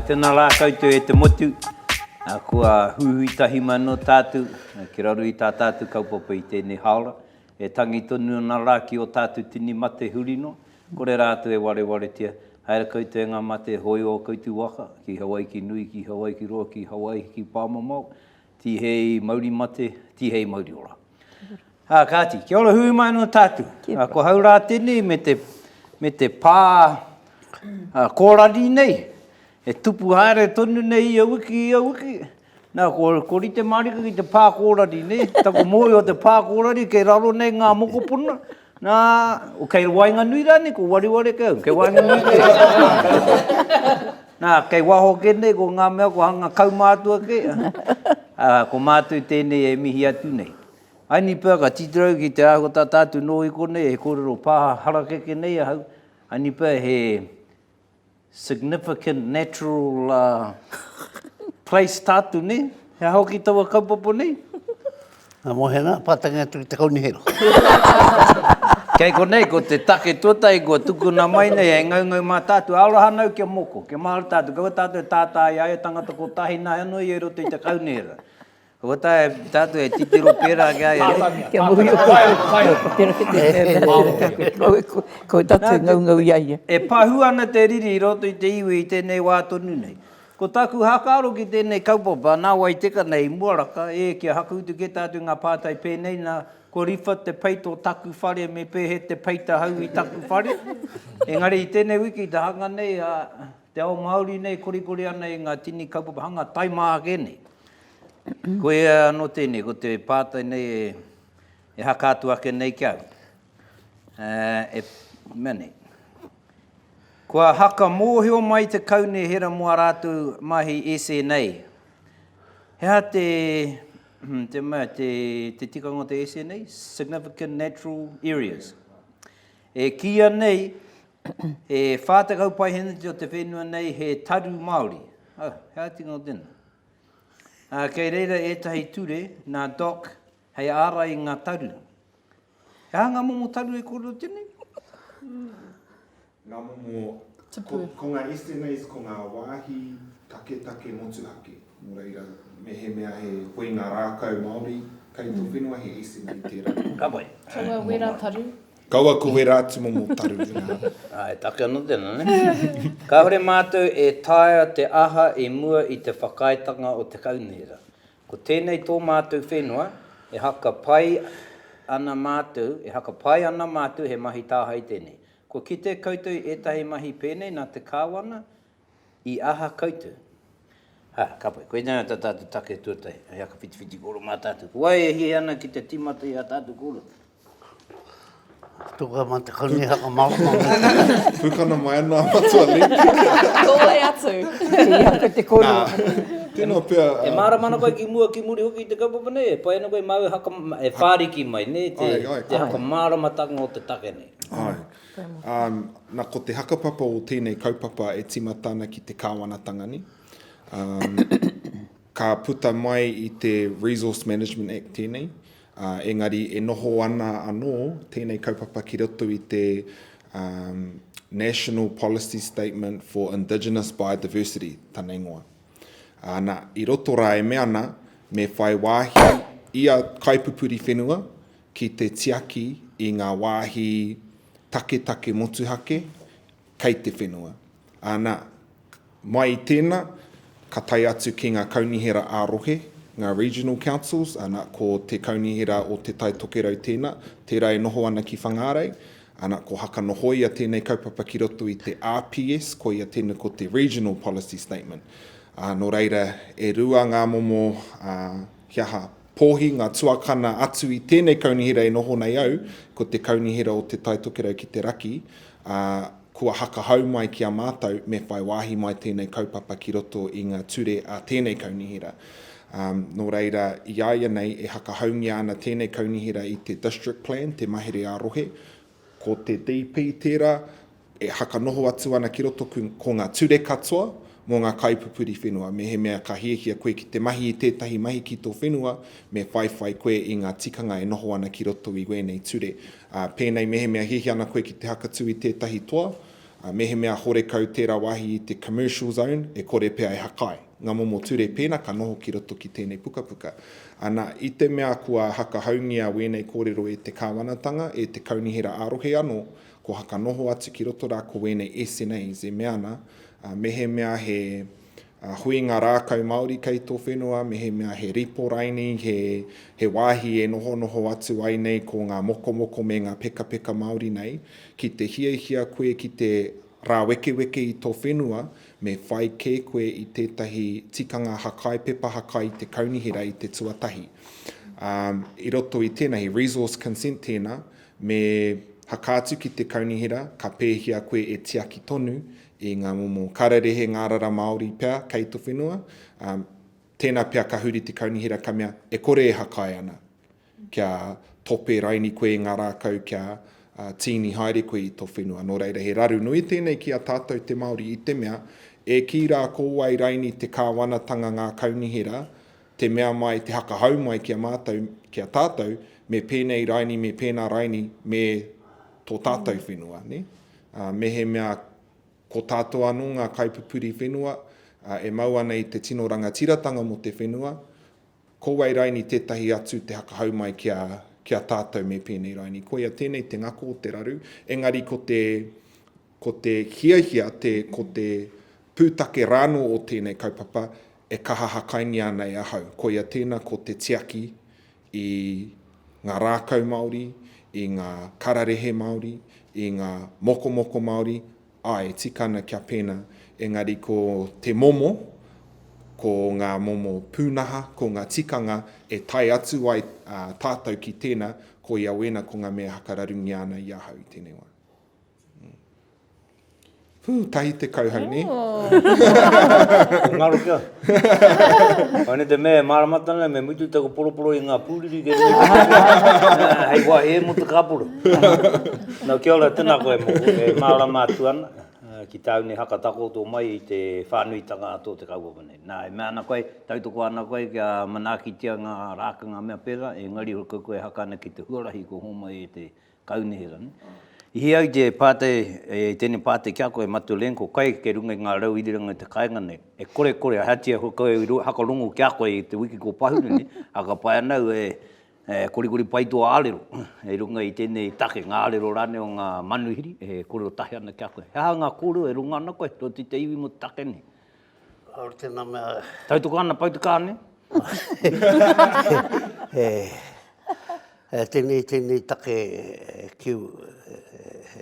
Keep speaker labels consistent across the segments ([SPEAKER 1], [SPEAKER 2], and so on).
[SPEAKER 1] Tēnā rā koutou e te motu, kua huhui tahi mano tātou, ki raru i tā tātou kaupapa i tēnei haora, e tangi tonu nā rā ki o tātou tini mate hurino, kore rātou e ware tia, haere koutou e ngā mate hoi o koutou waka, ki Hawaii ki nui, ki Hawaii ki roa, ki Hawaii ki pāmamau, ti hei mauri mate, ti hei mauri ora. Kāti, kia ora hui mai no tātou, ko haurā tēnei me te pā kōrari nei, e tupu haere tonu nei ia wiki. Nā, ko rite marika ki te pā kōrari nei, tako moi o te pā kōrari, kei raro nei ngā mokopuna, nā, o kei wainga nui rani, ko wari kei, kei wainga nui kei. Nā, kei waho ke nei, ko ngā mea, ko hanga kaumātua ke, ko mātou tēnei e mihi atu nei. Aini pēr ka titirau ki te aho tā tātou noi konei, he kōrero pāha harakeke nei ahau, aini pēr he significant natural place tātu ne, he hao ki taua kaupapo nei.
[SPEAKER 2] Nā mohena, pātanga atu te kaunihera.
[SPEAKER 1] Kei ko nei, ko te take tuatai, ko tukuna mai nei, e ngaungau mā tātu, aura hanau kia moko, kia mahara tātu, kaua tātu e tātai ai, tangata ko tahi nā anoi e roto i te kaunihera. Kaua tātu e titiro pēra kia ai.
[SPEAKER 3] Kia muri o pēra ki te ko tātu ngaungau iai.
[SPEAKER 1] E pahu ana te riri i roto i te iwi i tēnei wā tonu nei. Ko taku hakaro ki tēnei kaupapa, nā wai teka nei muaraka, e kia hakutu ke tātu ngā pātai pēnei, nā ko riwha te peito taku whare, me pēhe te peita hau i taku whare. Engari i tēnei wiki te hanga nei, te ao Māori nei, korikori ana i ngā tini kaupapa, hanga taimaa ke nei. Ko e anō tēnei, ko te pātai nei e hakatu ake nei kia. Mene. Kua haka mōhio mai te kaunihera mua rātou mahi ese nei. Hea te tikanga te ese nei, Significant Natural Areas. E kia nei, e whātakau pai hene o te whenua nei, he taru Māori. Hea tikanga tēnā. Kei reira etahi ture, nā doc, hei ara i ngā taru. Hea ngā momo taru e koro tēnei?
[SPEAKER 4] Ngā momo, ko ngā ese nei, ko ngā wāhi take motuhake. Mō reira, me he mea he koe ngā rākau Māori, kei tō whenua he ese nei tērā.
[SPEAKER 1] Ka pai.
[SPEAKER 3] Kaua wera taru.
[SPEAKER 4] Kaua ko wera atu momo taru.
[SPEAKER 1] E take anō tēnā, ne? Ka hore mātou e taia te aha e mua i te whakaitanga o te kaunihera. Ko tēnei tō mātou whenua, e haka pai ana mātou he mahi tāhae tēnei. Ko ki te koutou etahi mahi pēnei nā te kāwana, i aha koutou. Ka pai, koe nā tātou take tuatai, e haka whiti koro mā tātou. Wai e hi ana ki te timata i a tātou koro.
[SPEAKER 2] Tuka mā te kaunihera māma.
[SPEAKER 4] Pukana mai anā matua li.
[SPEAKER 3] Koe atu. Ki haka te koro.
[SPEAKER 4] Tēnā pia...
[SPEAKER 1] E māramana koe ki mua ki muri hoki i te kaupapa nei, e pai ana koe mau haka, e whāriki mai nei, te haka māramatanga o te take nei.
[SPEAKER 4] Ai. Nā ko te hakapapa o tēnei kaupapa e timatana ki te kāwanatanga ni. Ka puta mai i te Resource Management Act tēnei. Engari e noho ana anō tēnei kaupapa ki roto i te National Policy Statement for Indigenous Biodiversity, tāna ingoa. Nā, i roto rā e mea ana, me whai wāhi ia kaipupuri whenua ki te tiaki i ngā wāhi take motuhake kei te whenua. Nā, mai i tēnā, ka tai atu ki ngā kaunihera ārohe, ngā regional councils, ana ko te kaunihera o te tai tokerau tēnā, tērā e noho ana ki whangārei, ana ko haka noho ia tēnei kaupapa ki roto i te RPS, ko ia tēnei ko te Regional Policy Statement. Nō reira, e rua ngā momo hiaha pōhi, ngā tuakana atu i tēnei kaunihera e noho nei au, ko te kaunihera o te tai tokerau ki te raki, kua haka hau mai ki a mātou, me whai wāhi mai tēnei kaupapa ki roto i ngā ture a tēnei kaunihera. Nō reira, i aia nei e haka haungia ana tēnei kaunihera i te District Plan, te mahere ārohe, ko te DP tērā, e haka noho atu ana ki roto ko ngā ture katoa, mō ngā kaipupuri whenua, me he mea ka hiehia koe ki te mahi i tētahi mahi ki tō whenua, me whai koe i ngā tikanga e noho ana ki roto i wēnei ture. Pēnei me he mea hiehia ana koe ki te hakatu i tētahi toa, Mehe mea horekau tērā wahi i te commercial zone, e kore pēa e hakai. Ngā momo ture pēna ka noho ki roto ki tēnei pukapuka. Ana i te mea kua hakahaungia wēnei kōrero e te kāwanatanga, e te kaunihera arohe anō, ko haka noho atu ki roto rā ko wēnei SNAs, e mea ana, mehe mea he huinga rākau Māori kei tō whenua, mehe mea he ripo raini, he wāhi e noho atu ai nei ko ngā moko me ngā peka Māori nei, ki te hia koe ki te rā weke i tō whenua, me whai kē koe i tētahi tikanga hakai, pepa hakai i te kaunihera i te tuatahi. I roto i tēnei resource consent tēnā, me hakātu ki te kaunihera, ka pēhia koe e tiaki tonu, i ngā momo kararehe ngārara Māori pēr kei tō whenua, tēnā pēr ka huri te kaunihera ka mea, e kore e hakai ana. Kia tope raini koe ngā rākau, kia tīni haere koe i tō whenua. Nō reira, he raru nui tēnei ki a tātou te Māori i te mea, e ki rā kōwai raini te kāwanatanga ngā kaunihera, te mea mai, te hakahau mai ki a tātou, me pēnei raini, me pēnā raini, me tō tātou whenua. Ne? Mehe mea, ko tātou anō ngā kaipupuri whenua, e mau ana i te tino rangatiratanga mo te whenua, kōwai raini tētahi atu te hakahau mai ki a tātou me pēnei raini. Ko ia tēnei te ngako o te raru, engari ko te hiahia, ko te pūtake rāno o tēnei kaupapa, e kaha hakaini ana e ahau. Ko ia tēnā ko te tiaki i ngā rākau Māori, i ngā kararehe Māori, i ngā moko Māori, ai, tikana kia pēna, engari ko te momo, ko ngā momo pūnaha, ko ngā tikanga, e tai atu ai tātou ki tēnā, ko ia wena ko ngā mea hakararungi ana i ahau i tēnei wā. Tahi te kauhau, ne?
[SPEAKER 1] Ngaro kia. Ane te mea māramatana, me mutu tako poroporo i ngā pūriri ke hei wā e mo te kāporo. Nau kia ora tēnā koe mo, e māramatu ana, ki taune hakatako tō mai i te whānuitanga tō te kaupapa nei. Nā, e mea ana koe, tautoko ana koe kia manakitia ngā rākanga mea pēra, e ngari hoka koe hakana ki te huarahi ko homa e te kaunihera. I hea i te pāte, tēnei pāte kia koe matu lenko kai ke runga i ngā rau iriranga i te kāinga nei. E kore, hatia koe hakalungu kia koe i te wiki ko pahuri nei, aka pai anau kori pai tō ālero. E runga i tēnei take ngā ālero rāne o ngā manuhiri, e kore o tahi ana kia koe. Hea ngā kōrero e runga ana koe, tō te iwi mo take nei.
[SPEAKER 2] Aur tēnā mea...
[SPEAKER 1] Tautoko ana pautuka ne?
[SPEAKER 2] Tēnei take kiu,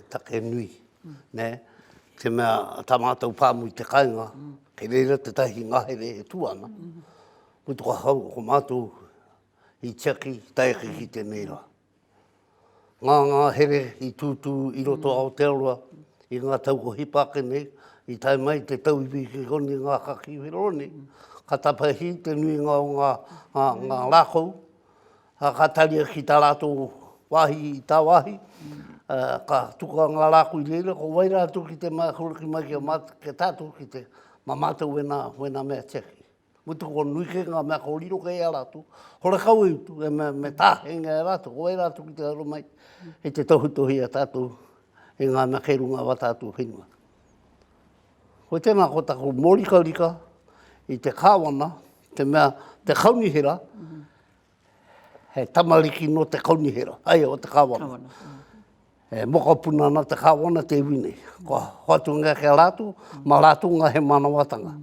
[SPEAKER 2] take nui, ne? Te mea tāmātou pāmu i te kāinga, kei reira te tahi ngahere e tuana. Mutu ka hau ko mātou i tiaki, taiki ki tēnei rā. Ngā here i tūtū i roto Aotearoa, i ngā tau ko hipake nei, i tai mai te tau iwi ki koni ngā kaki whironi. Ka tapahi te nui ngā lākou, ka taria ki tā rātou wāhi i tā wāhi, ka tuka ngā lākou i leira, ko wai rātou ki te mai huraki mai ki tātou ki te mamātou wena mea tiaki. Mutu ko nui ke ngā mea ko riro kei a rātou, hore kau e utu, e me tāhenga e rātou, ko wai rātou ki te haro mai, e te tohutohi a tātou, e ngā mea kei runga wa tātou whenua. Ko tēnā ko tako mōrika, i te kāwana, te mea, te kaunihera, he tamariki no te kaunihera, ai o te kāwana. E mokapuna na te kāwana te iwine. Ko hoatunga ke rātou, ma rātunga he manawatanga.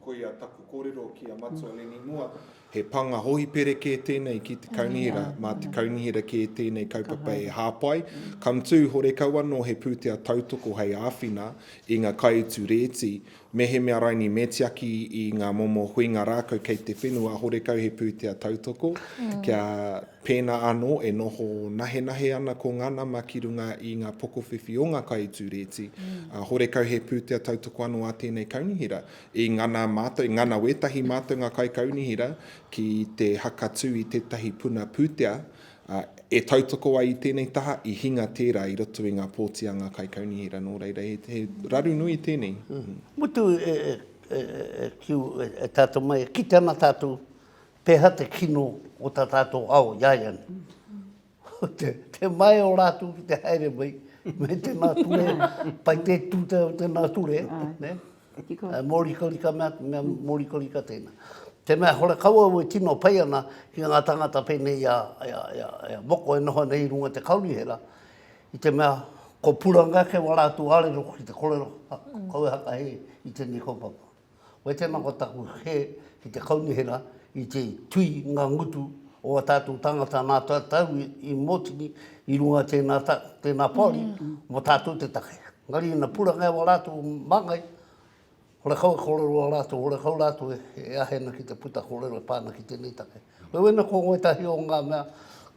[SPEAKER 4] Ko ia taku kōrero ki a matua leni mua, he panga hohi pere ke tēnei ki te kaunihera, mā te kaunihera ke tēnei kaupapa e hāpai. Kam tū hore kau anō he pūtea tautoko hei āwhina i ngā kaiutu rēti, me he mea raini me tiaki i ngā momo huinga rākau kei te whenua, hore kau he pūtea tautoko, kia pēna anō e noho nahe ana ko ngana ma ki runga i ngā pokowhiwhi o ngā kaiutu rēti. Hore kau he pūtea tautoko anō a tēnei kaunihera. I ngana mātou, i ngana wetahi mātou ngā kai kaunihera, ki te hakatū i tētahi puna pūtea, e tautoko ai i tēnei taha, i hinga tērā i roto i ngā pōtia ngā kai kaunihera nō reira, he raru nui tēnei.
[SPEAKER 2] Mutu kiu e tātou mai, ki tēnā tātou, pēha te kino o tā tātou ao, iaian. te mai o rātu ki te haere mai, me tēnā ture, pai te tēnā ture, ne? Mōri kalika mea mōri kalika tēnā. Te mea hore kaua ue tino pai ana ki ngā tangata pēnei ia moko e noho nei runga te kaunihera, i te mea ko puranga ke wa rātu arero ki te korero, kaue haka he i tēnei kaupapa. Wai tēnā ko taku he ki te kaunihera i te tui ngā ngutu o a tātou tangata nā tau i motini i runga tēnā pori mo tātou te take. Ngari ina puranga e wa rātu mangai, hore kau korero a rātou, hore kau rātou e ahena ki te puta korero e pāna ki tēnei take. Wena ko ngoi tahi o ngā mea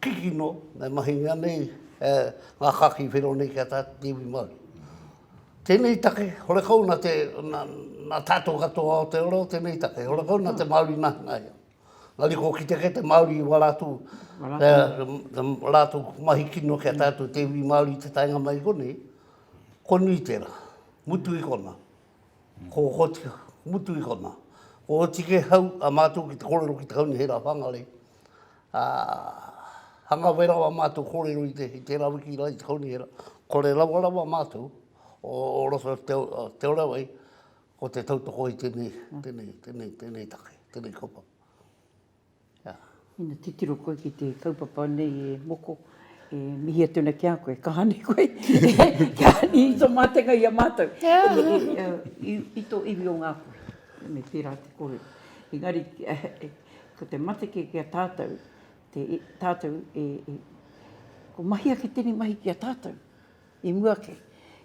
[SPEAKER 2] kikino, nei mahinga nei, ngā kaki whiro nei kia tātou te iwi Māori. Tēnei take, hore kau nā tātou katoa o te oro, tēnei take, hore kau nā te Māori nahe. Ngari ko ki te Māori wa rātou, rātou mahi kino kia tātou te iwi Māori te tainga mai konei, ko nui tērā, mutu i kona. Ko hotika, mutu i kona. Ko hotike hau a mātou ki te korero ki te kaunihera whangare. Hanga werawa mātou korero i te rawiki rai te kaunihera. Kore rawa mātou o rosa te orawai ko te tautoko i tēnei take, tēnei kaupa.
[SPEAKER 3] Ina titiro koe ki te kaupapa nei e moko. Mihi atuna ki a koe, ka hane koe. Ka hane i tō mātenga i a mātou. I tō iwi o Ngāpuhi, me pērā te kore. Engari, ko te mateke ki a tātou, ko mahia ki tēnei mahi ki a tātou, i mua ke.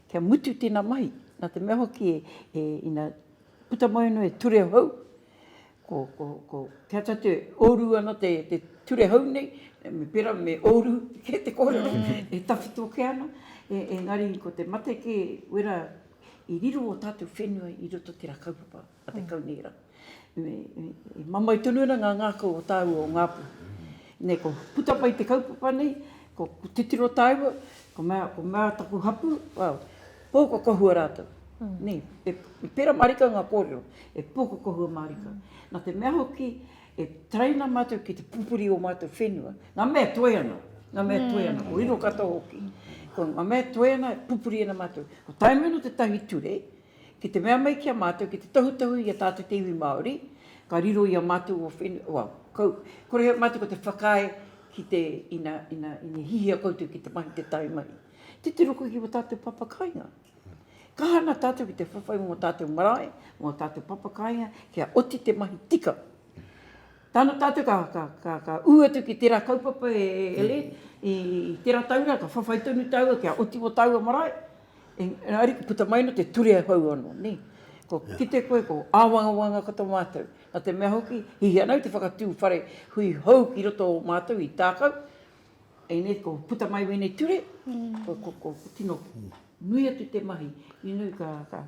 [SPEAKER 3] Kia mutu tēnā mahi, nā te mea hoki ina puta moeno e ture hau, ko kia tatu oru ana te ture hau nei, me pera me oru ke te kōrero, e tawhito ke ana, engari ko te mateke wera i riro o tātou whenua i roto te rakaupapa a te kaunihera. Mamai tunura ngā ngākau o tāu o Ngāpuhi. Nei ko puta pai te kaupapa nei, ko titiro tāua, ko mea taku hapu, pōko kohua rātou. Nei, e pera marika ngā kōrero, e pōko kohua marika. Nā te mea hoki, e traina mātou ki te pupuri o mātou whenua. Ngā mea toe ana, o iro katoa hoki. Ko ngā mea toe ana, pupuri ana mātou. Ko taimeno te tahi ture, ki te mea mai ki a mātou, ki te tahutahu i a tātou te iwi Māori, ka riro i a mātou o whenua. Kore hea mātou ko te whakae ki te ina hihia koutou ki te mahi te tai mahi. Te te roko ki o tātou papakainga. Ka hana tātou ki te whawhai mō tātou marae, mō tātou papakainga, kia oti te mahi tika. Tāna tātou ka uatu ki tērā kaupapa ele, i tērā taura, ka whawhai tonu taua, kia oti o taua marae. Ari ka puta maino te ture hau anō, ne? Ko ki te koe, ko āwangawanga kato mātou. Nā te mea hoki, hihi anau te whakatū whare hui hau ki roto o mātou i tākau. Ne, ko puta mai wene ture, ko tino nui atu te mahi. Inu ka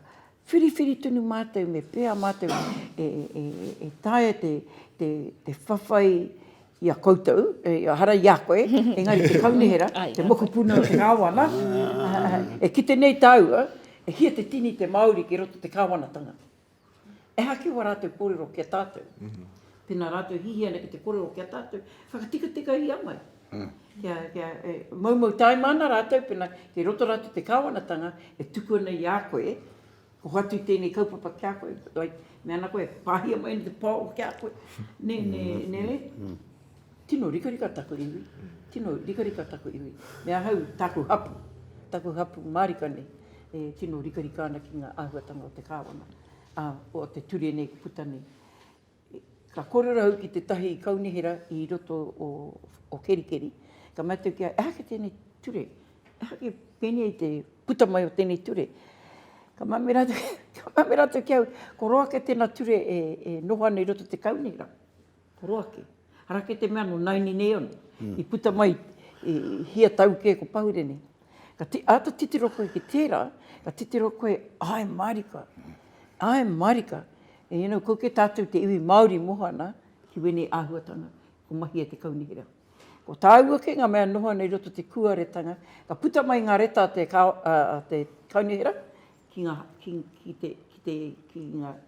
[SPEAKER 3] whiriwhiri tunu mātou me pēa mātou e tāia te whawhai i a koutou, hara i a koe, engari te kaunihera, te moko puna o te kāwana. E kite nei tāua, e hia te tini te Māori ki roto te kāwanatanga. E haki wa rātou kōrero kia tātou. Pena rātou hihiana ki te kōrero kia tātou, whakatika i amai. Kia maumau taimana rātou, pena ki roto rātou te kāwanatanga, e tuku ana i a koe, ko hatu tēnei kaupapa kia koe, me ana koe, pāhia mai ni te pāo kia koe. Ne. Tino rikarika taku iwi. Mea hau, taku hapu marika nei. Tino rikarika ana ki ngā āhuatanga o te kāwana. O te ture nei puta nei. Ka kōrero hau ki te tahi i kaunihera i roto o kerikeri. Ka mātou kia, e hake tēnei ture. E hake pēnei te puta mai o tēnei ture. Ka mame rātou kia, ko roake tēnā ture e noho ana i roto te kaunihera. Ko roake. Harake te mea no naini nei ono. I puta mai hia tau ke ko paurene. Ka ata titiro koe ki tērā, ka titiro koe ai marika. Ko ke tātou te iwi Māori mohana ki wene āhuatanga ko mahi e te kaunihera. Ko tāua ke ngā mea noho nei roto te kuaretanga, ka puta mai ngā reta te kaunihera ki ngā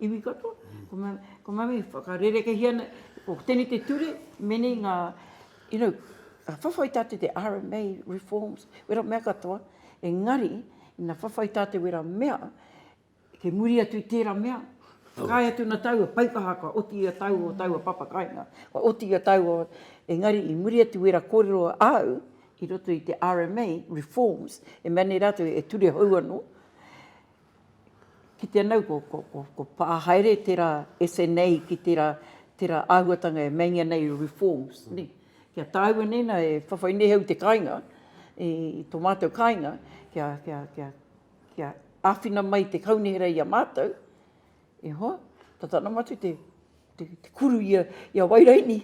[SPEAKER 3] iwi katoa. Ko mami whakarereke hiana, ko tēnei te ture, mene ngā, ka whawhai tātou te RMA reforms, wera mea katoa, engari, ina whawhai tātou wera mea, ke muri atu i tērā mea, kai atu na taua, paikahaka, oti a taua o taua papakainga, oti a taua, engari i muri atu wera kōrero au, i roto i te RMA reforms, e mani rātou e ture hau anō, ki te anau ko pāhaere tērā SNA ki tērā āhuatanga e mengia nei reforms. Ni. Kia tāua nena e whawhai nei hau te kainga, i tō mātou kainga, kia āwhina mai te kaunihera i a mātou, e hoa, tatana matu te kuru i a wairaini,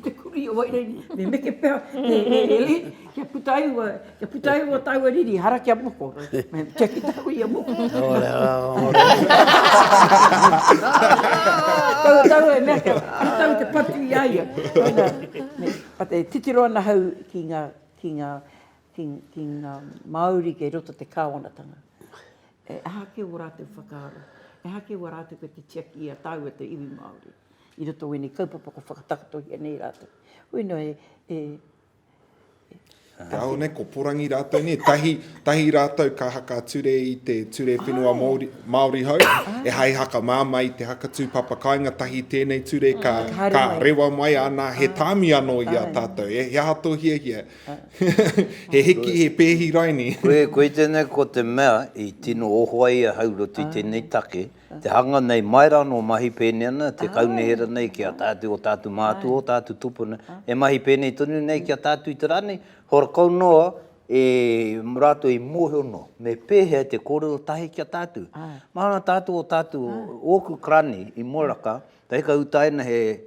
[SPEAKER 3] te kuru i a wairaini, me meke pēr, kia putaiwa taua riri, hara kia moko, kia ki taua i a moko. Taua e mea kia, taua te patu i aia. Pate, titiro ana hau ki ngā Māori ke roto te kāwanatanga. E hake o rātou whakaaro, e hake o rātou ko te tiaki i a taua te iwi Māori. I roto wene kaupapa ko whakatakatohi nei rātou. Whenua
[SPEAKER 4] Rau ne, ko porangi rātou ne, tahi rātou ka haka ture i te ture whenua Māori hau, e hai haka māmai te haka tūpapa kāinga tahi tēnei ture ka rewa mai ana he tāmi anō i a tātou, he hato hia. He heki, he pēhi raini.
[SPEAKER 1] Koe tēnei ko te mea i tino ohoai a hau roto i tēnei take, te hanga nei maira no mahi pēnei ana, te kaunihera nei ki a tātou o tātou mātua, o tātou tupuna, e mahi pēnei tonu nei ki a tātou i te rane, hora kaunoa e rato i mohono, me pēhea te kōrero tahi ki a tātou. Mahana tātou o tātou oku krani i Moraka, te heka utaina he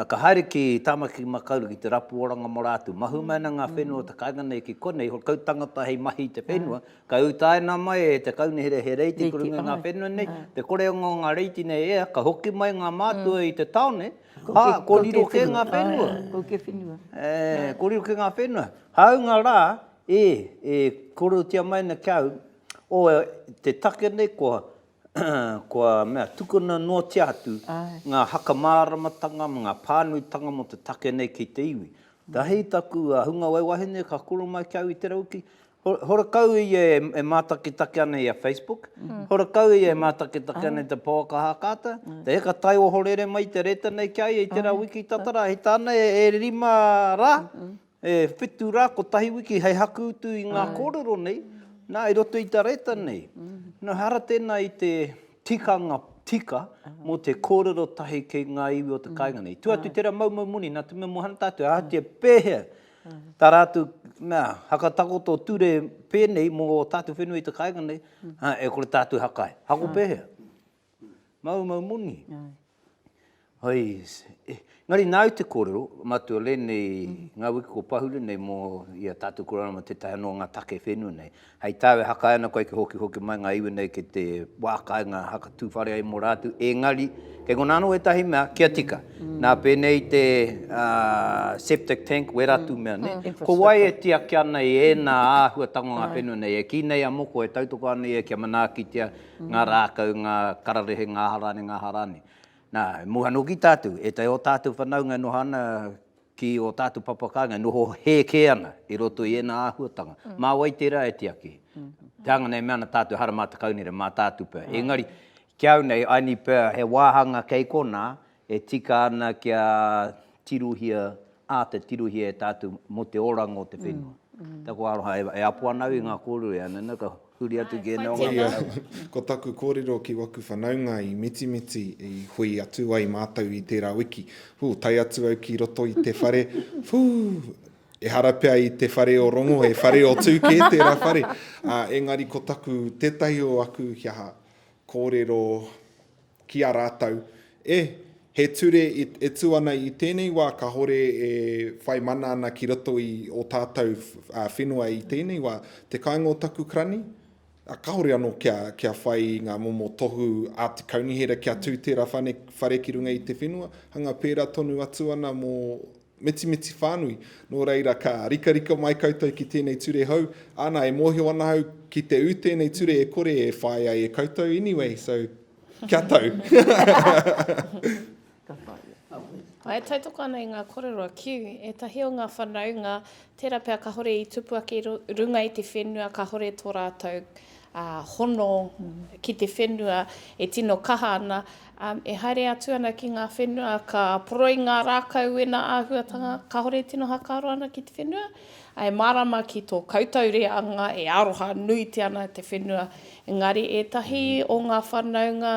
[SPEAKER 1] ka haere ki tāmaki makauru ki te rapu oranga mo rātou. Mahu mana ngā whenua te kāinga nei ki konei, hor kautangata hei mahi te whenua, ka utaina mai e te kaunihera he reiti kurunga ngā whenua nei, te koreonga ngā reiti nei ea, ka hoki mai ngā mātua i te taone, kōriro ke ngā whenua.
[SPEAKER 3] Ko ke whenua.
[SPEAKER 1] Kōriro ke ngā whenua. Haunga rā, kōrero tia mai na kiau, o te take nei kua mea tukuna no te atu, ngā hakamāramatanga, ngā pānuitanga mo te take nei ki te iwi. Tā hei taku hunga waiwahine ka koro mai kiau i te rauki. Hora kau i e mātakitake ana i a Facebook, hora kau i e mātakitake ana i te pōkahakata, te eka tai o horere mai te reta nei kia i te rā wiki tatara, hei tāna e rima rā, e whitu rā ko tahi wiki hei haku utu i ngā kōrero nei, nā i roto i te reta nei. Nā hara tēnā i te tikanga tika mo te kōrero tahi ki ngā iwi o te kāinga nei. Tuatu tērā mau muni, nā tume mohana tātou, ahatia pēhea. Tā rātu, hakatakoto ture pēnei mo tātou whenua i te kāinga nei, e kore tātou hakai. Hako pēhea. Mau muni. Hoi, ngari nāu te kōrero, matua le nei ngā wiki ko pahuri nei mo i a tātou korana ma te tahi anō ngā take whenua nei. Hei tāwe haka ana koe ki hoki mai ngā iwi nei ki te wākai ngā haka tūwhare ai mo rātu. Engari, kei ngonano e tahi mea, kia tika. Nā pēnei te septic tank, we rātu mea ne. Ko wai e tia ki ana i e nā āhua tango ngā whenua nei. E ki nei a moko e tautoko ana i e kia manākitia ngā rākau, ngā kararehe, ngā harane. Nā, muhano ki tātou, e tai o tātou whanaunga no hana ki o tātou papakanga, noho he ke ana, i roto i ena āhuatanga. Mā wai tērā e tiaki. Te anga nei meana tātou hara mā te kaunere, mā tātou pēr. Engari, kiau nei, aini pēr, he wāhanga kei kona, e tika ana kia tiruhia, te tiruhia e tātou mo te oranga o te whenua. Tako aroha, e apua nau i ngā kōrero e ana, ka huri atu ki e neonga.
[SPEAKER 4] Ko taku kōrero ki waku whanaunga i miti i hui atu ai mātau i tērā wiki. Tai atu au ki roto i te whare. E harapea i te whare o rongo, e whare o tūke tērā whare. Engari ko taku tētahi o aku hiaha kōrero ki a rātau. He ture e tū ana i tēnei wā ka hore e whai mana ana ki roto i o tātou whenua i tēnei wā te kāinga o taku krani. Ka hore anō kia whai ngā momo tohu a te kaunihera kia tū tērā whare ki runga i te whenua. Hanga pērā tonu atu ana mō miti whānui. Nō reira ka rika mai koutou ki tēnei ture hau. Ana e mōhio ana hau ki te u tēnei ture e kore e whai ai e koutou anyway. So, kia tau.
[SPEAKER 3] Ka whai.
[SPEAKER 5] E tautoko ana i ngā kōrero kiu, e tahi o ngā whanau, ngā tērā pēr ka hore i tupu ake runga i te whenua, ka hore tō rātou hono ki te whenua, e tino kaha ana. E haere atu ana ki ngā whenua, ka poroi ngā rākau e nā āhuatanga, ka hore tino hakaro ana ki te whenua. E marama ki tō kautaureanga, e aroha nui te ana te whenua. Engari, e tahi o ngā whanaunga,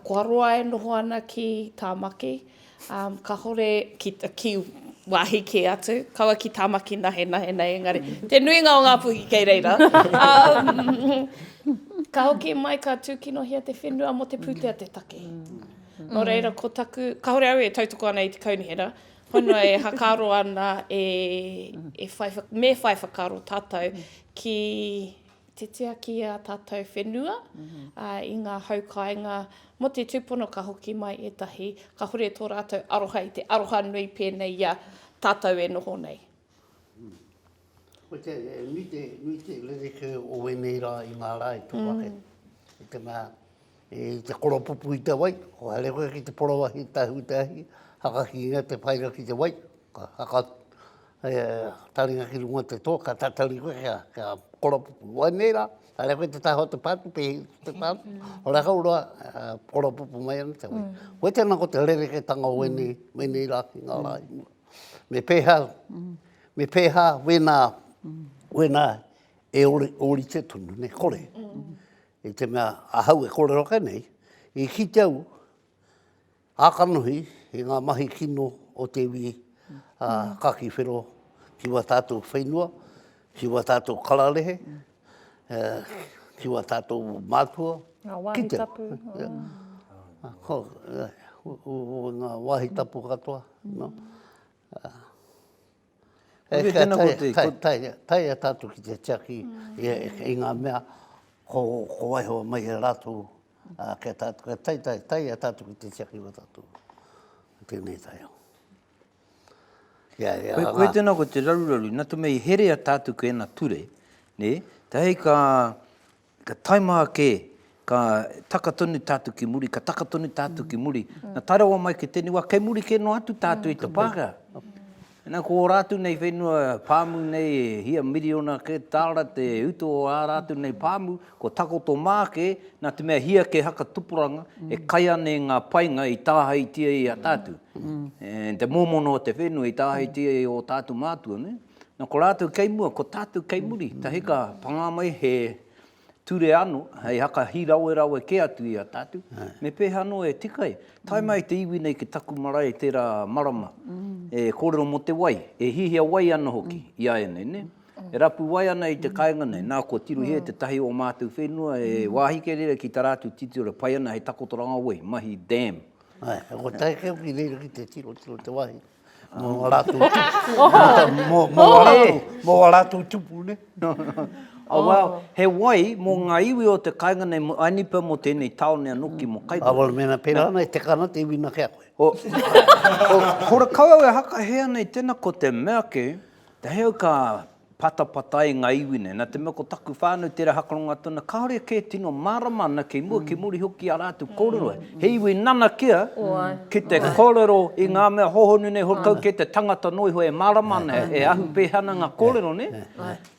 [SPEAKER 5] ko aroa e noho ana ki tāmaki, ka hore ki wāhi ke atu, kaua ki tāmaki nahe nei, engari. Te nuinga o Ngāpuhi kei reira. Ka hoki mai ka tūkinohia te whenua mo te pūtea te take. Nō reira, ko taku, ka hore au e tautoko ana i te kaunihera, honua e hakaro ana me whai whakaro tātou ki te tia ki a tātou whenua, i ngā haukainga, mo te tūpono ka hoki mai e tahi, ka hore tō rātou aroha i te aroha nui pēnei ia tātou e noho nei.
[SPEAKER 2] Nui te lereke o whenera i ngā rā i tūwake. I te mea, i te koropupu i te wai, o hele koe ki te porowahi tahu tahi, hakaki inga te whaira ki te wai, haka taringa ki runga te tō, ka tatari koe kia koropupu whenera, hele koe te taho te pātu, te pātu, o raka ura koropupu mai ana te wai. Koe tēnā ko te lereke tanga o whenera ki ngā rā i mua. Me pēha wena e ori te tunu, ne kore. I te mea ahau e kore roka nei, i ki te au, ākanohi i ngā mahi kino o te wi kaki whiro, ki wa tātou whenua, ki wa tātou kararehe, ki wa tātou mātua.
[SPEAKER 6] Ngā wāhi tapu.
[SPEAKER 2] Ngā wāhi tapu katoa. Tai a tātou ki te tiaki i ngā mea ko waihoa mai e rātou kia tātou. Tai a tātou ki te tiaki wa tātou. Tēnei tai au.
[SPEAKER 1] Koe tēnā ko te raruraru, nā tu mei here a tātou ko ena ture, ne? Tahei ka taimaa ke, ka takatonu tātou ki muri, ka takatonu tātou ki muri. Nā tarawa mai ke tēnei wā, kei muri ke no atu tātou i te pāka. Nā ko rātu nei whenua pāmu nei hia miriona ke tāra te uto o ā rātu nei pāmu, ko takoto mā ke, nā te mea hia ke haka tupuranga, e kai ane ngā painga i tāhai tia i a tātu. Te mōmono o te whenua i tāhai tia i o tātu mātua, ne? Nā ko rātu kei mua, ko tātu kei muri, ta heka panga mai he ture ano, hei haka hiraue ke atu i a tātu, me pēha no e tikai. Tai mai te iwi nei ke taku marae tērā marama, e kōrero mo te wai, e hihia wai ana hoki, i aene, ne? E rapu wai ana i te kāinga nei, nā ko tiru he te tahi o mātou whenua, e wāhike rera ki tā rātu titira, pai ana hei takotoranga wai, mahi dam.
[SPEAKER 2] Ai, ko tai keu ki rera ki te tiro te wahi. Mō rātu mō rātu tupu, ne?
[SPEAKER 1] He wai, mō ngā iwi o te kāinga nei, ainipa mo tēnei taonea noki mo kaipa.
[SPEAKER 2] Awal mena pēra ana i te kana te iwi na kia koe.
[SPEAKER 1] Hora kauau e haka hea nei tēnā ko te mea ke, te heo ka patapata i ngā iwi nei, nā te mea ko taku whānau tērā hakaronga tōna, ka hore ke tino māramana kei mua, ki muri hoki a rātu kōrero. He iwi nana kia, ki te kōrero i ngā mea hohonu nei, horkau ke te tangata noi hoe māramana, e ahu pēhana ngā kōrero, ne?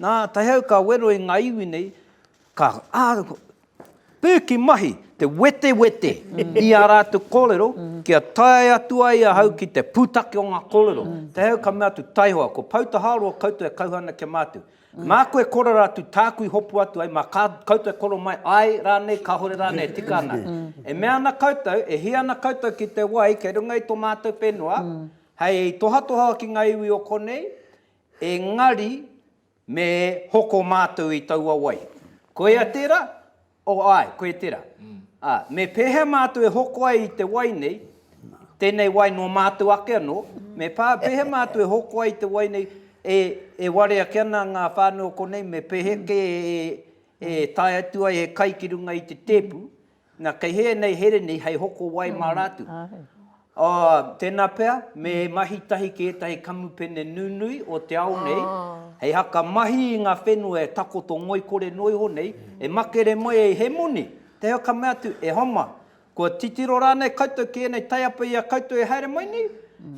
[SPEAKER 1] Nā, ta heo ka wero i ngā iwi nei, ka pūki mahi, te wete i a rātu kōrero, kia tae atua i a hau ki te pūtake o ngā kōrero. Te heo ka mea tu taihoa, ko pauta hāroa koutou e kauhana kia mātu. Mā koe kora rātu tākui hopu atu ai, mā koutou e koro mai, ai rānei, ka hore rānei, tika ana. E mea ana koutou, e hi ana koutou ki te wai, kei runga i tō mātou whenua, hei tohatoha ki ngā iwi o konei, e ngari me hoko mātou i taua wai. Koe a tērā? O ai, koe tērā. Me pēhea mātou e hoko ai i te wai nei, tēnei wai no mātou ake anō, me pēhea mātou e hoko ai i te wai nei, e ware ake ana ngā whānau konei, me pēheke e tae atu ai he kai ki runga i te tēpu, nā kei hea nei here nei, hei hoko wai mā rātu. Tēnā pēr, me mahi tahi ki etahi kamupene nunui o te ao nei, hei haka mahi i ngā whenua e takoto ngoi kore noi ho nei, e makere mai e he moni. Te heo ka mea tu, e homa, kua titiro rānei koutou ki enei taiapa i a koutou e haere mai nei,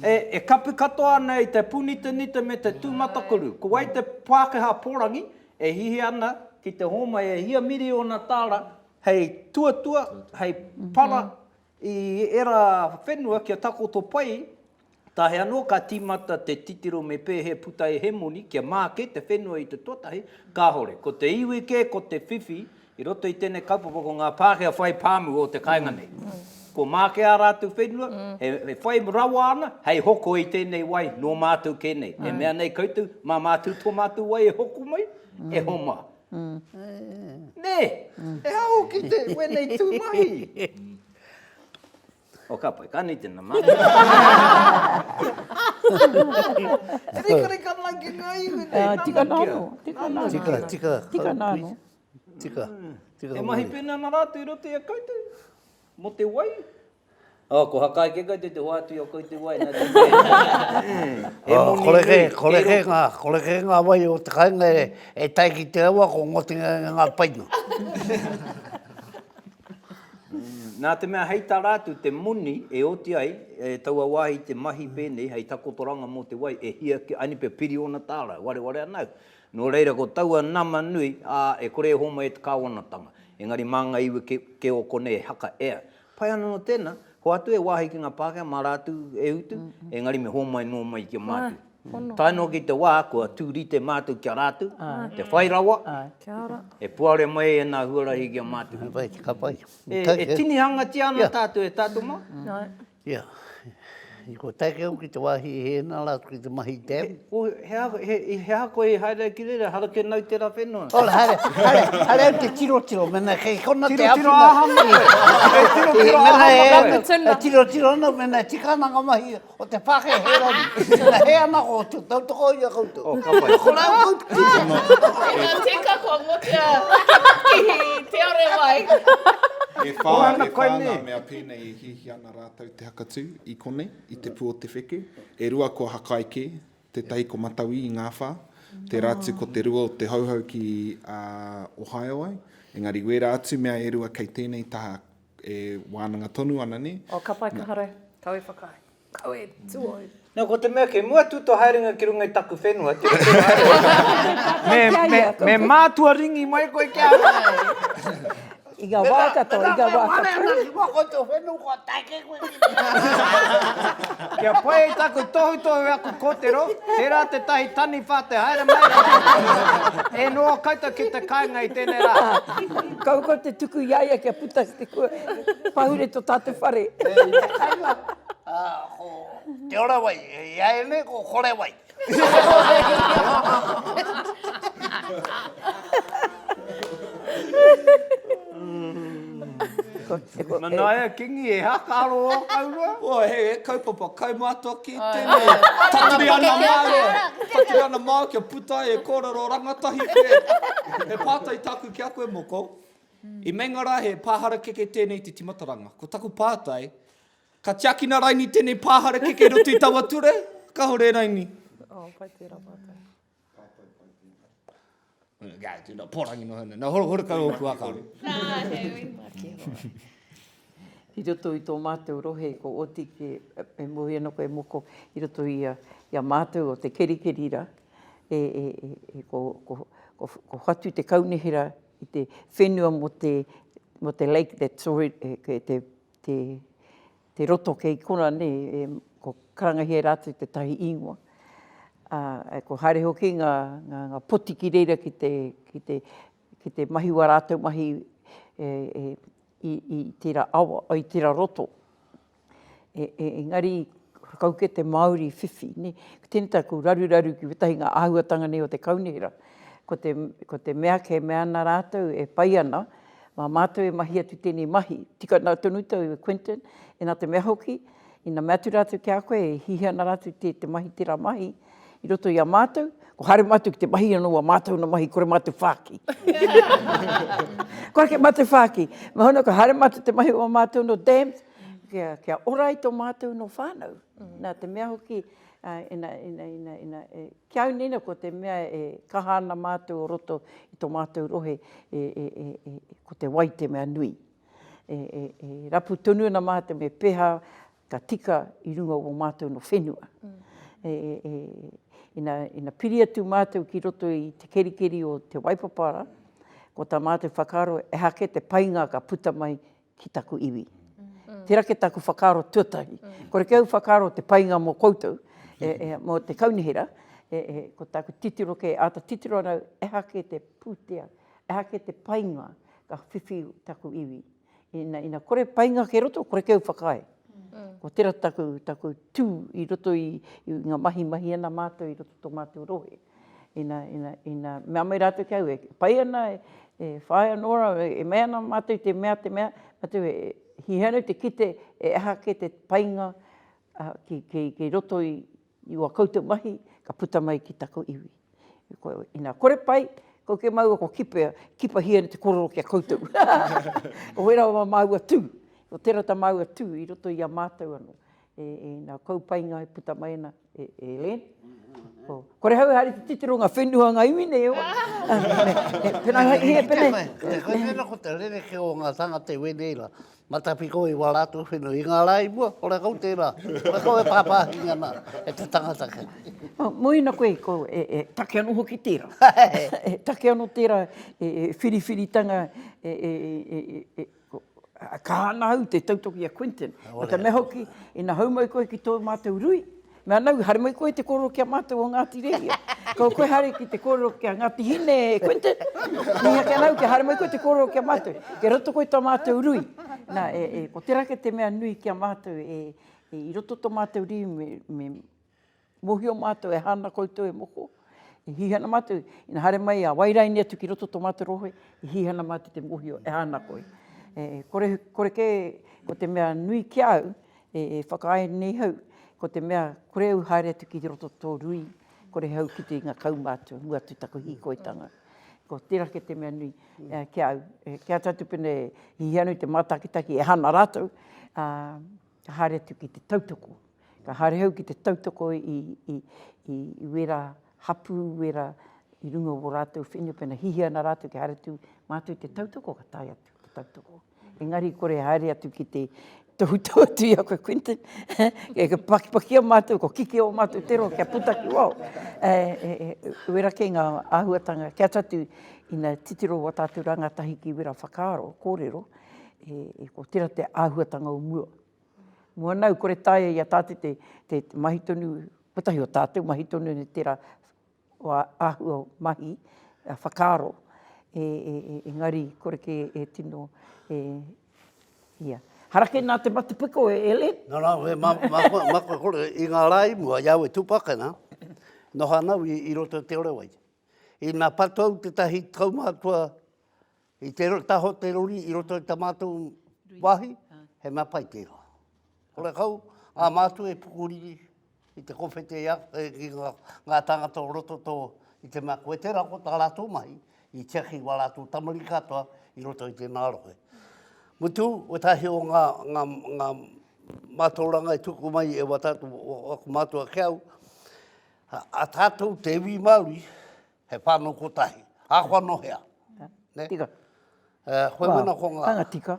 [SPEAKER 1] E kapu katoa ana i te punita nita me te tūmatakuru. Ko wai te Pākehā Pōrangi, e hihi ana ki te homa e hia miri o nā tāra, hei tuatua, hei para i era whenua kia takoto pai, tahe anō ka tīmata te titiro me pēhe puta e hemoni, kia māke te whenua i te tuatahi, ka hore. Ko te iwi ke, ko te whiwhi, i roto i tēnei kaupapa ngā Pākehā whai pāmu o te kāinga nei. Ko māke a rātou whenua, he whai rawa ana, hei hoko i tēnei wai, no mātou kēnei. E mea nei koutou, mā mātou tō mātou wai e hoko mai, e homa. Nē, e hao ki te wenei tūmahi. O ka pai, ka ni tēnā mātou. Rika laki ngā iwi nei.
[SPEAKER 3] Tika nāno, tika nāno.
[SPEAKER 2] Tika
[SPEAKER 3] nāno.
[SPEAKER 2] Tika.
[SPEAKER 1] E mahi pēnā nā rātou i roto i a koutou. Mo te wai. Ko hakai ke kai te wātui o koi te wai.
[SPEAKER 2] Kore ngā wai o te kainga e taiki te awa ko ngoti ngā paina.
[SPEAKER 1] Nā te mea hei tā rātou te moni e oti ai, e taua wāhi te mahi pēnei, hei takotoranga mo te wai, e hia ke anipe piri o na tāra, ware anau. Nō reira ko taua nama nui, e kore e homa e te kāwanatanga. Engari mānga iwi ke o kone e haka ea. Pai ana no tēnā, ho atu e wāhi ki ngā Pākehā, mā rātou e utu, engari me homai no mai ki mātou. Taino ki te wā, kua tūri te mātou kia rātou, te whairawa, e puare mai e nā huarahi ki a mātou.
[SPEAKER 2] Ka pai.
[SPEAKER 1] E tinihanga ti ana tātou e tātou mā?
[SPEAKER 2] Ia. I ko taike au ki te wāhi he nā rātou ki te mahi dam.
[SPEAKER 1] He hako e haere ki rere, hara ke nau tērā whenua.
[SPEAKER 2] Ola, haere au te tiro, mena kei kona te awhina.
[SPEAKER 1] Tiro ahanga.
[SPEAKER 2] Mena tiro ana, mena tikananga mahi o te Pākehā he rani. Mena he ana ko tu, tautoko i a koutou.
[SPEAKER 1] O, ka pai.
[SPEAKER 2] Ko rau koutou.
[SPEAKER 5] Teka ko ngotia ki te ore wai.
[SPEAKER 4] E whāna mea pēnei e hihi ana rātou te hakatū i konei, i te pū o te wheke. E rua ko hakaike, te tahi ko matawi i Ngāwhā, te rātu ko te rua o te hauhau ki Ohio ai. Engari, wera atu mea e rua kei tēnei taha e wānanga tonu ana ne.
[SPEAKER 5] O ka pai ka hare, kau e whakai. Kau e tuoi.
[SPEAKER 1] Nā, ko te mea kei mua tūto haerenga ki runga i taku whenua. Me mātua ringi mai koe kia hara.
[SPEAKER 3] Iga Whakatau.
[SPEAKER 2] Mana ki wako te whenua ko taike koe.
[SPEAKER 1] Kia pai e taku tohu aku kōtero, tērā te tahi tani whāte haere mai. E noa kaita ki te kāinga i tēnei rā.
[SPEAKER 3] Kau ko te tuku iaia kia puta te kua pahure to tātou whare.
[SPEAKER 2] Te ora wai, iae ne ko kore wai.
[SPEAKER 1] Manaia kingi e haka aro o kaurua.
[SPEAKER 6] O, he, kaupapa, kaumātua ki tēnei. Taturi ana māu kia puta e kōrero rangatahi ke. He pātai taku ki a koe moko. I mengara he pāhara keke tēnei te timataranga. Ko taku pātai, ka tiakina raini tēnei pāhara keke roto i taua ture, ka hore raini.
[SPEAKER 5] O, pai tērā pātai.
[SPEAKER 6] Gai, tūna, pōrangi no hana. Nā, hore kau o kuakaru.
[SPEAKER 5] Nā, he ui maki hoi.
[SPEAKER 3] I roto i tō mātou rohe, ko oti ke e mohi ana koe moko, i roto i a mātou o te kerikeri ra, ko hatu te kaunihera i te whenua mo te lake that's already, te roto kei kona ne, ko karangahi e rātou te tahi ingoa. Ko haere hoki ngā poti ki reira ki te mahi wa rātou mahi i tērā awa, i tērā roto. Engari, kau ke te Māori whiwhi, ne? Tēnei taku raru ki wetahi ngā āhuatanga ne o te kaunihera. Ko te mea ke mea nā rātou e pai ana, mā mātou e mahi atu tēnei mahi. Tika nā tonuta e Quentin, e nā te mea hoki, i nā mea tu rātou ki a koe, e hihi ana rātou te mahi tērā mahi. I roto i a mātou, ko haere mātou ki te mahi anō a mātou na mahi, kore mātou whāki. Kore ke mātou whāki. Ma hona ko haere mātou te mahi o a mātou no dams, kia orai tō mātou no whānau. Nā te mea hoki, kia unina ko te mea e kahana mātou o roto i tō mātou rohe, ko te wai te mea nui. Rapu tonu na mātou me peha, ka tika i runga o mātou no whenua. Ina piri atu mātou ki roto i te kerikeri o te waipapara, ko tā mātou whakaro e hake te painga ka puta mai ki taku iwi. Tera ke taku whakaro tuatahi. Kore keu whakaro te painga mō koutou, mō te kaunihera, ko taku titiro ke ata titiro anau e hake te pūtea, e hake te painga ka whiwhi taku iwi. Ina kore painga ke roto, kore keu whakae. Ko tera taku tū i roto i ngā mahi ana mātou i roto tō mātou rohe. Ina mea mai rātou keu e pai ana e whae anora, e mea ana mātou te mea, mātou hihanu te kite e hake te painga ki roto i ua koutou mahi, ka puta mai ki taku iwi. Ina kore pai, ko ke maua ko kipa hia te kororo kia koutou. O wera o maua tū, o tera ta maua tū i roto i a mātou anu. Nā kaupainga e puta mai na e len. Kore hau hari te titiro ngā whenua ngā iwi ne o. Pena hia pene.
[SPEAKER 2] Koe mena ko te rere ke o ngā tanga te wenera. Matapiko i waratu whenua i ngā rai mua. Ora kau tērā. Ora kau e pāpāhinga nā. E te tangataka.
[SPEAKER 3] Moina koe, ko take anu hoki tērā. Take anu tērā whiriwhiritanga ka hana hau te tautoki a Quentin. Ka me hoki, ina haumai koe ki tō mātou rui. Mea nau, hare mai koe te kororo kia mātou o Ngāti Rehia. Ko koe hare ki te kororo kia Ngāti Hine, Quentin. Niha kia nau, ke hare mai koe te kororo kia mātou. Ke roto koe tō mātou rui. Nā, ko te rake te mea nui kia mātou, i roto tō mātou rui, me mohi o mātou e hana koutou e moko. E hihana mātou, ina hare mai a wairaini atu ki roto tō mātou rohe, e hihana mātou te mohi o e hana koe. Kore ke, ko te mea nui ki au, whakaai nei hau, ko te mea kore au haere atu ki roto tō rui, kore hau ki te ngā kau mātua, mua atu tako hikoitanga. Ko te rake te mea nui ki au. Kia tatu pene i anu te mātakitaki e hana rātou, ka haere atu ki te tautoko. Ka haere hau ki te tautoko i wera hapu, wera i runga o rātou whenua, pena hihiana rātou ki haere atu mātou te tautoko, ka tai atu te tautoko. Engari kore haere atu ki te tohutohu atu i a koe Quentin. E ka pakipakia mātou, ko kiki o mātou tero, kia putaki wau. Wera ke ngā āhuatanga, kia tatu ina titiro wa tātou rangatahi ki wera whakaaro, kōrero, ko tira te āhuatanga o mua. Mua nau, kore tae i a tātou te mahitonu, putahi o tātou, mahitonu ni tera āhua mahi, whakaaro. Engari, kore ke tino, ia. Harake nā te matapiko e len?
[SPEAKER 2] Nā, mako kore i ngā rai mua, iau e tupakana, no hanau i roto te orewai. I nā patou te tahi taumātua, i te taho te rori i roto te mātou wahi, he mapai tēra. Kore kau, a mātou e pukuri i te kowhete ia, ki ngā tangata o roto tō, i te mea koe tēra ko tā rātou mahi, i tiaki wa rātou tamari katoa i roto i te nārohe. Mutu, o tahi o ngā mātauranga e tuku mai e watatu o mātua kiau, a tātou te iwi mauri, he whānau ko tahi. A whānau hea.
[SPEAKER 3] Tika.
[SPEAKER 2] Koe wena ko ngā...
[SPEAKER 3] Hanga tika.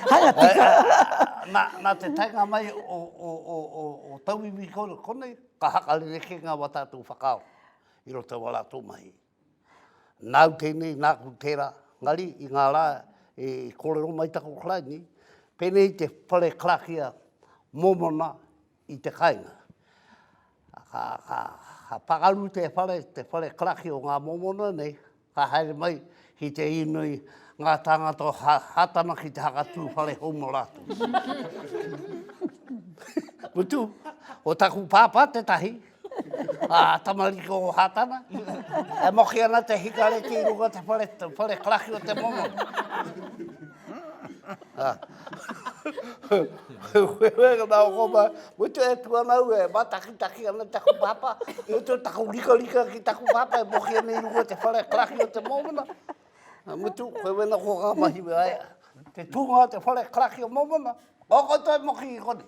[SPEAKER 3] Hanga tika.
[SPEAKER 2] Nā te tainga mai o tauiwi konei, ka hakalere ke ngā watatu whakao i roto wa rātou mahi. Nau tēnei, nāku tērā, ngari i ngā rā e kōrero mai tako klaini, penei te whare klakia momona i te kainga. Ka pakaru te whare klaki o ngā momona nei, ka haere mai ki te inui ngā tangata hatana ki te hakatū whare homo rātou. Mutu, o taku pāpā te tahi, tamariko o hatana, e moki ana te hikare ki runga te whare klaki o te momona. Wega nā o koma, mutu e tuanau e matakitaki ana taku pāpā, mutu taku rika ki taku pāpā, e moki ana i runga te whare klaki o te momona. Mutu, koe wena ko ngā mahi me aia, te tunga te whare klaki o momona, o koto e moki i koni.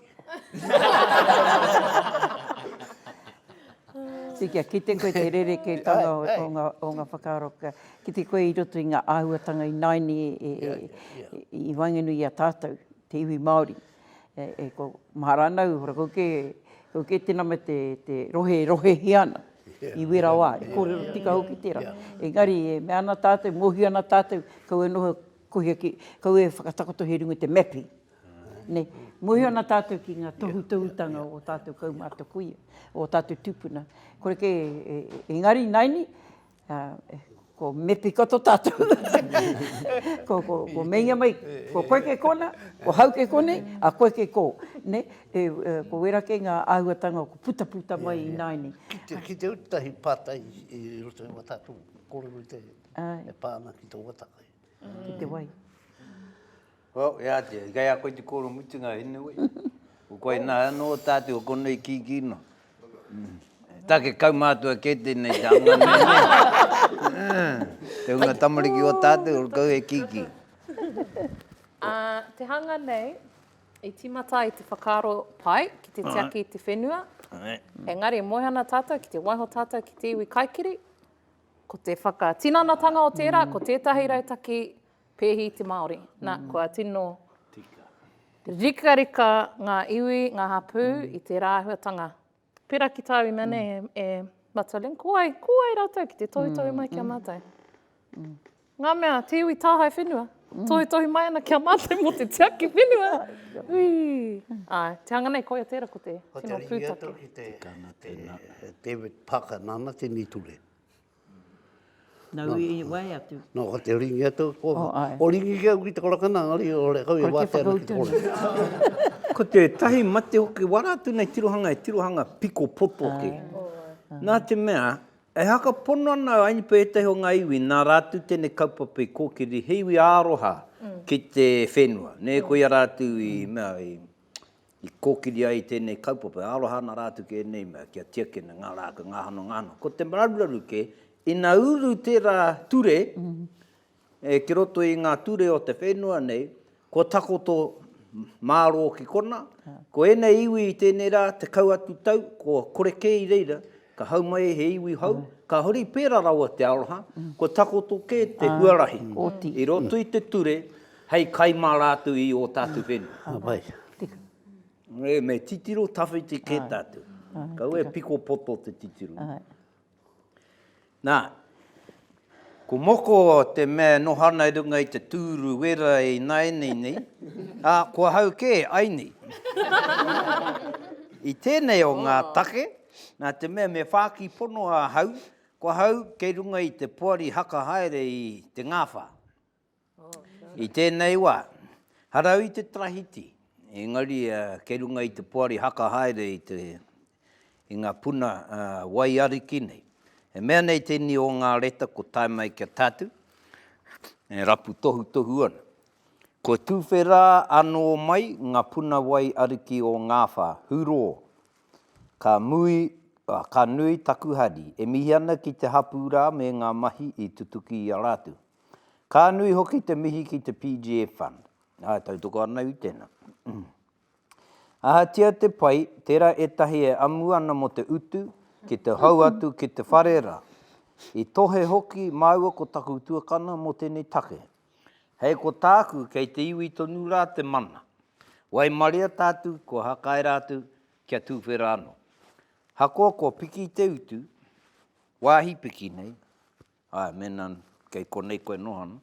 [SPEAKER 3] Tikia, ki te koe te rere ke tanga o ngā whakaroka, ki te koe i roto i ngā āhuatanga i naini i wangenu i a tātou. te iwi Māori. Ko maharanau, hora ko ke tēnā me te rohe hiana. I wera wā, i kōrero tika hoki tērā. Engari, me ana tātou, mohi ana tātou, kau e noho kohia ki, kau e whakatakoto he runga te mapi. Ne, mohi ana tātou ki ngā tohutanga o tātou kaumātoko ia, o tātou tupuna. Kore ke, engari naini, ko mepi koto tātou. ko meinga mai, ko koe ke kona, ko hau ke kone, a koe ke ko. Ne, ko wera ke ngā āhuatanga, ko puta mai i naini.
[SPEAKER 2] Ki te utahi pātai i roto e wa tātou, kōrero te pāna ki tō wataka.
[SPEAKER 3] Ki te wai.
[SPEAKER 1] Well, ia te, gai a koe te kōro mutunga hene wei. O koe nā anō tātou o konei ki no. Take kaumātua ke tēnei te anga mene. Te unga tamariki o tātou, o kau e kiki.
[SPEAKER 5] Te hanga nei, i timata i te whakaro pai, ki te tiaki i te whenua. Engari, moihana tātou, ki te waiho tātou, ki te iwi kaikiri. Ko te whakatinanatanga o tērā, ko tētahi rautaki pēhi te Māori. Nā, kua tino rika ngā iwi, ngā hapū i te rāhuatanga. Pera ki tāu i mene e Matalin, kuai rātou ki te tohi mai kia mātai. Ngā mea, te iwi tāhae whenua, tohi mai ana kia mātai mo te tiaki whenua. Te hanga nei koia tērā ko te tino pūtake.
[SPEAKER 2] Ki te paka nana te niture.
[SPEAKER 3] Nau i wai atu.
[SPEAKER 2] No, ko te ringi atu. O ringi kia ui te korakana, ngari o re kau i wātēna ki te kore.
[SPEAKER 1] Ko te tahi mate o ke waratu nei tirohanga e tirohanga piko potoke. Nā te mea, e haka pono ana ainipa e teho ngā iwi, nā rātu tēnei kaupapa i kōkiri, he iwi āroha ki te whenua. Nē koe a rātu i kōkiri ai tēnei kaupapa, āroha nā rātu ke nei mea, kia tiakena ngā rāka, ngā hano. Ko te mararuraru ke, ina uru tērā ture, ki roto i ngā ture o te whenua nei, ko takoto māro ki kona, ko enei iwi i tēnei rā, te kau atu tau, ko kore ke i reira, ka hau mai he iwi hau, ka hori pēra rawa te aroha, ko takoto ke te huarahi. I roto i te ture, hei kai mā rātu i o tātu whenua.
[SPEAKER 2] Bai.
[SPEAKER 1] Me titiro tawhi te ke tātu. Kau e piko poto te titiro. Nā, ko moko te mea nohana i runga i te tūru wera i naenei nei, ko hau ke aini. I tēnei o ngā take, nā te mea me whāki pono a hau, ko hau kei runga i te puari haka haere i te Ngāwhā. I tēnei wā, harau i te trahiti, engari kei runga i te puari haka haere i ngā puna wai ariki nei. E mea nei tēni o ngā reta ko tae mai kia tātu, e rapu tohu ana. Ko tūwhera anō mai ngā puna wai ariki o Ngāwhā, huro, ka nui takuhari, e mihi ana ki te hapūrā me ngā mahi i tutuki i a rātu. Ka nui hoki te mihi ki te PGF Fund. Tautoko ana i tēnā. Ahatia te pai, tērā e tahi e amu ana mo te utu, ki te hau atu ki te wharera. I tohe hoki maua ko taku tuakana mo tēnei take. Hei ko tāku kei te iwi tonu rā te mana. Wai maria tātu ko hakai rātu kia tūwhera anō. Hako ko piki te utu, wāhi piki nei. Mena kei konei koe nohana.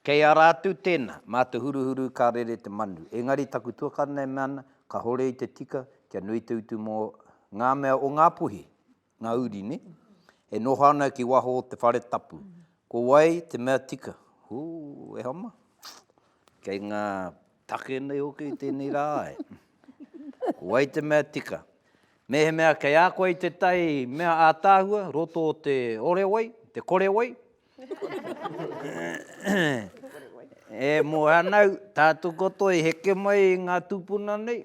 [SPEAKER 1] Kei a rātu tēnā, mā te huruhuru ka rere te manu. Engari taku tuakana e mana, ka hore i te tika, kia nui te utu mō ngā mea o Ngāpuhi. Ngā uri, ne? E nohana ki waho o te whare tapu. Ko wai te mea tika. E hama. Kei ngā take nei hoki tēnei rā e. Ko wai te mea tika. Me he mea kei a koe te tai mea ātāhua, roto o te ore wai, te kore wai. Mō hanau, tātu koto i heke mai i ngā tūpuna nei.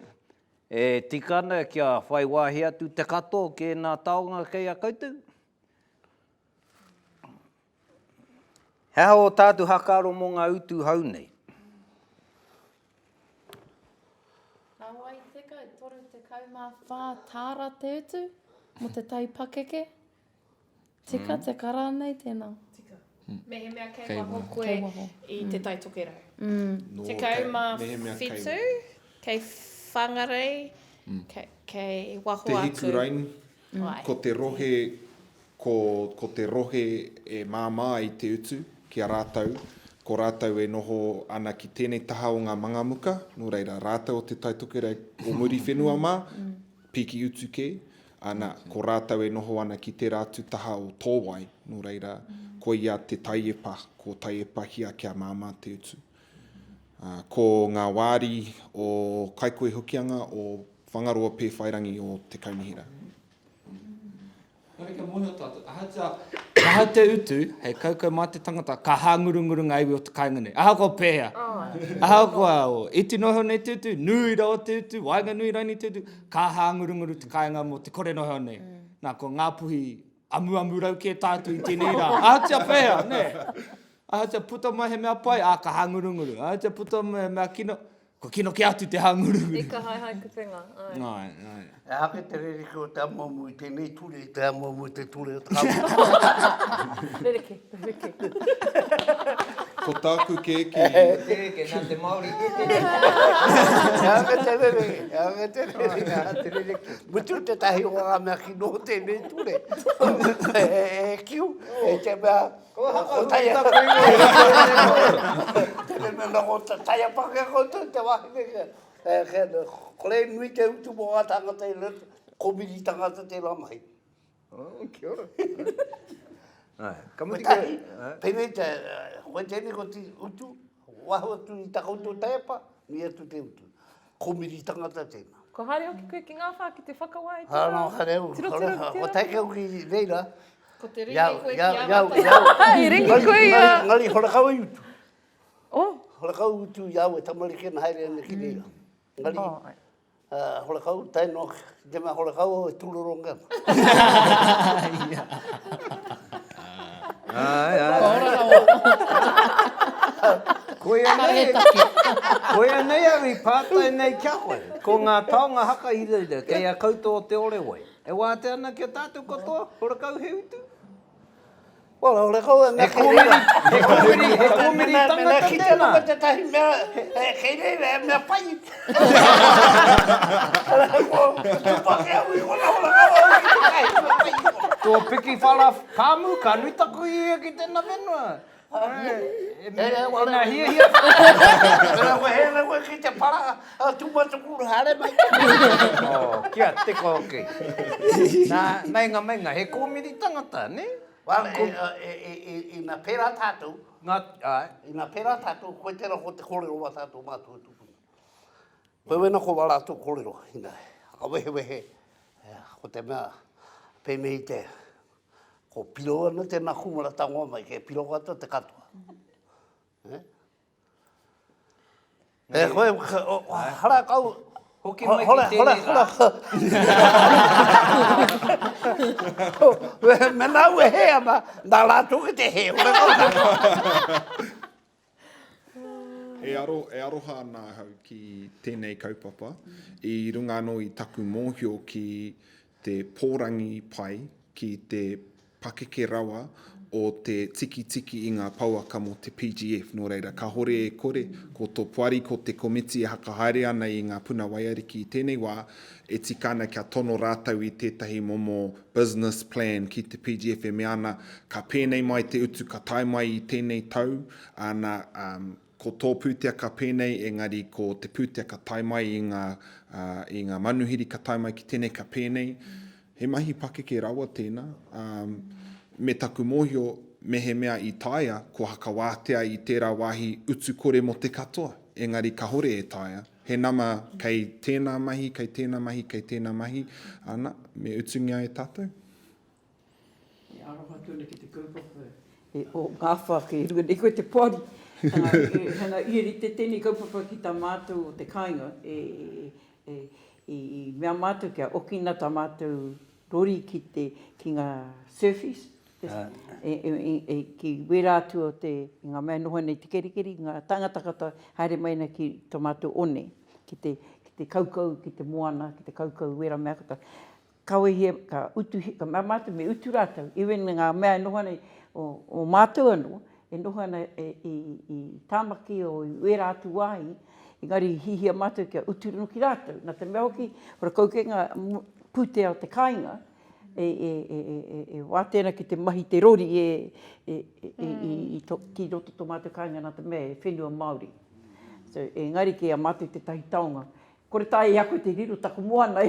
[SPEAKER 1] E tikana kia whai wāhi atu te kato ke nā taonga kei a koutou. Hea o tātu hakaro mō ngā utu hau nei.
[SPEAKER 5] Nā wai teka, e toru te kaumā whā tāra te utu, mo te tai pakeke. Tika, te kara nei tēnā. Mehe mea kei waho koe i te taitokerau.
[SPEAKER 4] No,
[SPEAKER 5] Te kauma
[SPEAKER 4] mehe mea kei
[SPEAKER 5] whitu, kei whangarei, kei waho
[SPEAKER 4] Te
[SPEAKER 5] atu.
[SPEAKER 4] hiku rain,
[SPEAKER 5] Ai.
[SPEAKER 4] ko te rohe, ko te rohe e māmā i te utu, ki a rātau. Ko rātau e noho ana ki tēnei taha o ngā mangamuka, nō reira rātau o te taitokerau o muri whenua mā, piki utu ke, ana ko rātau e noho ana ki te rātu taha o tōwai, nō reira ko ia te taiepa, ko taiepa hia kia māmā te utu. Ko ngā wāri o kaikoe hukianga o whangaroa pē whairangi o te kaunihera.
[SPEAKER 6] Nō reka mohi o tātou. Aha te utu, hei kaukau mā te tangata, ka hāngurunguru ngā iwi o te kaingane. Aha ko pēhea. Aha ko o iti noho nei te utu, nui rau te utu, waiga nui rau ni te utu, ka hāngurunguru te kainga mo te kore noho nei. Nā ko Ngāpuhi, amu rau ki e tātou i tēnei rā. Aha tia pēhea, ne? Aha tia puta mai he mea pai, ka hāngurunguru. Aha tia puta mai he mea kino, ko kino ki atu te hāngurunguru.
[SPEAKER 7] I ka hai ku whenga.
[SPEAKER 6] Ai.
[SPEAKER 2] E hake te rereke o te amomu i tēnei ture, te amomu i te ture o te kamu.
[SPEAKER 7] Rereke.
[SPEAKER 4] Ko tāku ke ki...
[SPEAKER 1] Ke nā te Māori.
[SPEAKER 2] E hake te rereke, Mutu te tahi o ngā mea ki no tēnei ture. E kiu, e te mea... O taia. Tēnei mea nako taia pake koutou te wahine. Ko le nui te utu mo ngā tangata i rata, komiri tangata te lamai.
[SPEAKER 1] Kia ora.
[SPEAKER 2] Kamuti ke... Pēnei te... Koe tēnei ko te utu, waho atu i takoutou taiapa, ni atu te utu. Komiri tangata tēnā.
[SPEAKER 7] Ko haere hoki koe ki Ngāwhā ki te whakawai.
[SPEAKER 2] Hāno, hareu. Ko taike au ki reira.
[SPEAKER 5] Ko te ringi koe ki awata.
[SPEAKER 7] I ringi koe ia.
[SPEAKER 2] Ngari horakau i utu.
[SPEAKER 7] Oh.
[SPEAKER 2] Horakau utu iau e tamarike na haere ana ki reira. Ngari... Horakau, taino, te mea horakau o e tūrorongana.
[SPEAKER 1] Koe anei awi pātai nei kia koe. Ko ngā taonga haka i reira, kei a koutou o te ore wai. E wā te ana kia tātou katoa, horakau he utu.
[SPEAKER 2] Wala, horakau e ngā ki reira.
[SPEAKER 1] He komiri tangata
[SPEAKER 2] Ki te
[SPEAKER 1] tēnā.
[SPEAKER 2] nunga te tahi mea, kei reira e mea pai. Tupake au i kona horakau au ki te kai, mea pai.
[SPEAKER 1] Tō piki whala pāmu, ka nui taku i ki tēnā whenua. Nā hia.
[SPEAKER 2] Pera koe hele koe ki te para, tūmatukuru hare mai.
[SPEAKER 1] Kia teko oke. Nā mainga, he komiri tangata, ne?
[SPEAKER 2] Wala, i nā pera tātou,
[SPEAKER 1] Ai.
[SPEAKER 2] i nā pera tātou, koe tēnā ko te kōrero wa tātou mātua tupuna. Koe wena ko wala atu kōrero, ina, a wehe, ko te mea, pēmei te, ko piro ana tēnā kumara tangoa mai, ke piro ata te katoa. Koe, hara kau,
[SPEAKER 1] Hoki mai ki tēnei rā.
[SPEAKER 2] Me nau e hea ma, nā rātou e te he, ora kau.
[SPEAKER 4] E aroha ana hau ki tēnei kaupapa, i runga anō i taku mōhio ki te pōrangi pai, ki te pakeke rawa o te tiki i ngā pauaka mo te PGF. Nō reira, ka hore e kore, ko tō puari, ko te komiti e hakahaere ana i ngā puna waiariki i tēnei wā, e tika ana kia tono rātau i tētahi momo business plan ki te PGF e mea ana, ka pēnei mai te utu, ka tai mai i tēnei tau, ana ko tō pūtea ka pēnei, engari ko te pūtea ka tai mai i ngā manuhiri ka tai mai ki tēnei ka pēnei. He mahi pakeke rawa tēnā. Me taku mōhio mehe mea i tāia, ko hakawātea i tērā wāhi utu kore mo te katoa. Engari ka hore e tāia. He nama kei tēnā mahi, kei tēnā mahi, kei tēnā mahi. Ana, me utungia e tātou.
[SPEAKER 3] E aroha tūna ki te kaupapa. O Ngāwhā ke runga, e koe te pori. Hana ieri te tēnei kaupapa ki tā mātou o te kāinga. I mea mātou kia okina tā mātou rori ki ngā surfies. Ki wera atu o te ngā mea noho nei te kerikeri, ngā tangatakata haere maina ki tō mātou one. Ki te kaukau, ki te moana, ki te kaukau wera mea kata. Kawe hia, ka mea mātou me utu rātau. Iwe ngā mea noho nei, o mātou anō, e nohana i tāmaki o i wera atu wāhi, engari hihia mātou kia uturunu ki rātou. Nā te mea hoki, ora kaukenga pūtea o te kāinga, e wātena ki te mahi te rori ki roto tō mātou kāinga nā te mea e whenua Māori. So, engari ki a mātou te tahi taonga. Kore tāi e ako te riru taku moana.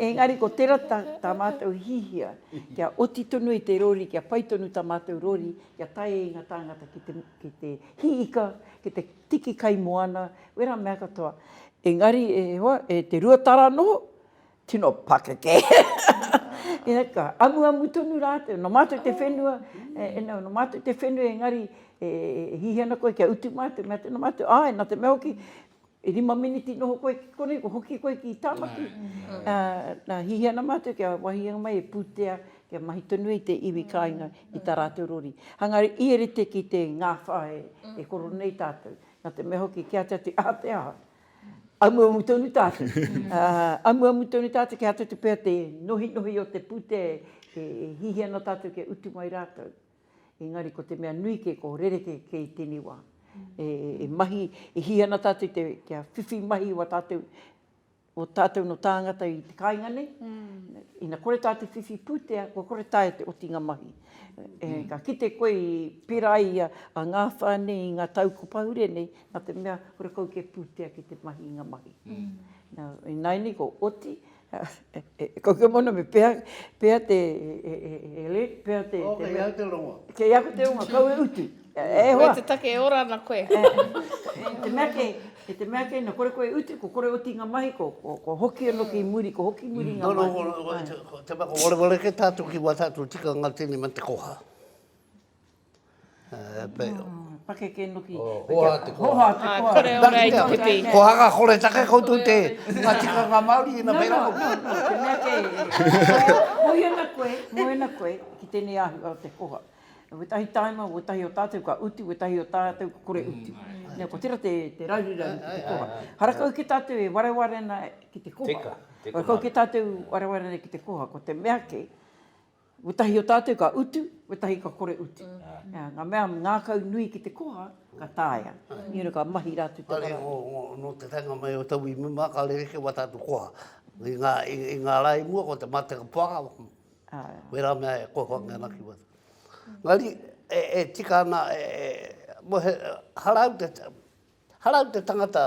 [SPEAKER 3] Engari ko tera tā mātou hihia, kia oti tonu i te rori, kia pai tonu tā mātou rori, kia tae i ngā tāngata ki te hiika, ki te tiki kai moana, wera mea katoa. Engari te ruatara noho, tino pakake. Eka, amu tonu rātou, no mātou te whenua, no mātou te whenua engari, hihiana koe kia utu mātou, mea tēnā mātou, nā te mea hoki, 5 miniti noho koe ki kone, ko hoki koe ki tāmaki. Nā hihiana mātou kia wahianga mai e pūtea, kia mahi tonu i te iwi kāinga i tā rātou rori. Hangari ierete ki te Ngāwhā e koro nei tātou. Nā te mea hoki kia tatu, te aha. Amu tonu tātou. Amu tonu tātou kia tatu pēr te nohi o te pūtea e hihiana tātou kia utu mai rātou. Engari ko te mea nui ke ko rereke ke i tiniwa. Mahi, e hiana tātou kia whiwhi mahi wa tātou, o tātou no tāngata i te kāinga nei. Ina kore tātou whiwhi pūtea, ko kore tāe te otinga mahi. Ka kite koe i pirai a Ngāwhā nei, ngā tau ko pahure nei, nā te mea kore kau ke pūtea ki te mahi i ngā mahi. Nai ni ko oti, ko ke mono me pēa te pēa te
[SPEAKER 2] Kei au te ronga.
[SPEAKER 3] Kei au te ronga, kau e utu.
[SPEAKER 5] Koe te take e ora na koe.
[SPEAKER 3] Te mea kei na kore koe utu, ko kore oti ngā mahi, ko hoki anō ki muri, ko hoki muri ngā mahi.
[SPEAKER 2] Te mako wale ke tātou ki wa tātou tika ngā tēnei man te koha.
[SPEAKER 3] Pake ke no ki...
[SPEAKER 2] Hoha te koha.
[SPEAKER 3] Hoha te koha.
[SPEAKER 5] Kore ora i te pipi.
[SPEAKER 2] Ko haka kore take koutou te ngā tika ngā Māori i nā pera.
[SPEAKER 3] Te mea kei, moena koe, ki tēnei ahu au te koha. Wetahi taima, wetahi o tātou ka utu, wetahi o tātou ka kore utu. Nea, ko tira te raurura ki te koha. Harakau ki tātou e warewarena ki te koha. Harakau ki tātou warewarena ki te koha, ko te mea kei. Wetahi o tātou ka utu, wetahi ka kore utu. Ngā mea ngākau nui ki te koha, ka tāia. Nira ka mahi rātu te
[SPEAKER 2] Tare, no te tanga mai o tau i mima, ka lereke wa tātou koha. I ngā rai mua, ko te mateka pāka. Wera mea e koha ngā naki wata. Ngari, tika ana, harau te tangata.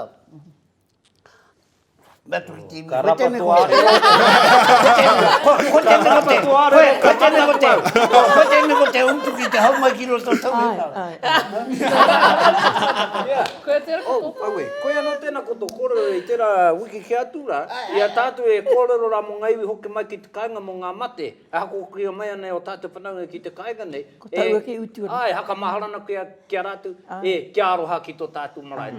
[SPEAKER 2] Matu ki tīmi. Koe tēne kote. Koe tēne kote umtu ki te hau mai ki roto tau.
[SPEAKER 7] Koe te rako tō.
[SPEAKER 1] Koe anō tēnā koto kōrero i tērā wiki ki atura, ia tātou e kōrero rā mō ngaiwi hoki mai ki te kāinga mō ngā mate, e hako kia mai anei o tātou whananga ki te kāinga nei.
[SPEAKER 3] Ko tau ake utu ana.
[SPEAKER 1] Haka maharana kia rātou, kia aroha ki tō tātou marae.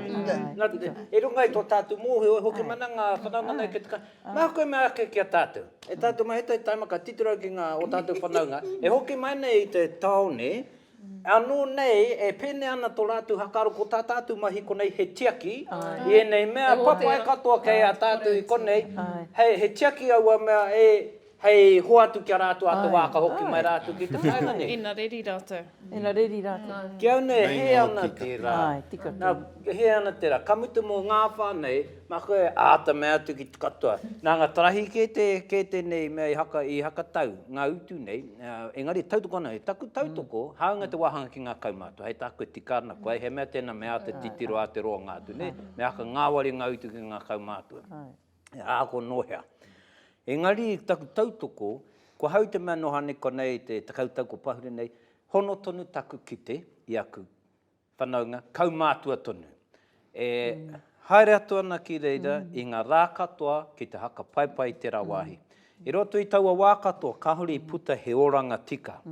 [SPEAKER 1] E rungai tō tātou mōhio, hoki mana ngā whananga nei ki te kāinga. Mā koe mea ake kia tātou. E tātou mai hetai taimaka titira ki ngā o tātou whananga. E hoki mai nei i te taone, anō nei, e pēne ana tō rātou hakaro ko tā tātou mahi konei he tiaki. I e nei mea papa e katoa kei a tātou i konei. He tiaki aua mea hei hoatu kia rātou ato wāka hoki mai rātou ki te whainga nei.
[SPEAKER 5] Ina reri rātou.
[SPEAKER 3] Ina reri rātou.
[SPEAKER 1] Kia une he ana tērā.
[SPEAKER 3] Tika tō.
[SPEAKER 1] Nā, he ana tērā. Kamutu mō Ngāwhā nei, mā koe āta mea atu ki te katoa. Nā ngā tarahi ke te nei mea i Whakatau, ngā utu nei. Engari tautoko ana, taku tautoko, haunga te wahanga ki ngā kaumātua. Hei tāku e tikana koe, he mea tēnā mea te titiro a te roa ngā atu, nei. Mea ka ngāwari ngā utu ki ngā kaumātua. Āko nohea. Engari taku tautoko, ko hau te mea nohane konei te takautau ko pahure nei, hono tonu taku kite i aku whanaunga, kaumātua tonu. Haere atu ana ki reira i ngā rā katoa ki te haka paipai tērā wāhi. I roto i taua wā katoa, kahuri i puta he oranga tika.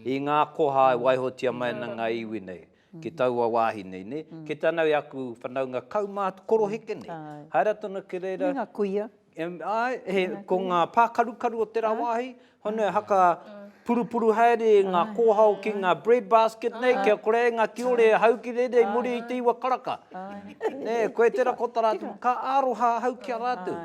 [SPEAKER 1] I ngā koha e waihotia mai na ngā iwi nei. Ki taua wāhi nei, ne? Ki tānau i aku whanaunga kaumātu koroheke nei. Haere atu ana ki reira.
[SPEAKER 3] I ngā kuia.
[SPEAKER 1] Ko ngā pākarukaru o tērā wāhi, hone haka purupuru haere ngā kōhau ki ngā bread basket nei, kia kore ngā kiore hau ki rere i muri i te iwa karaka. Koe tērā kota rātu, ka aroha hau kia rātu.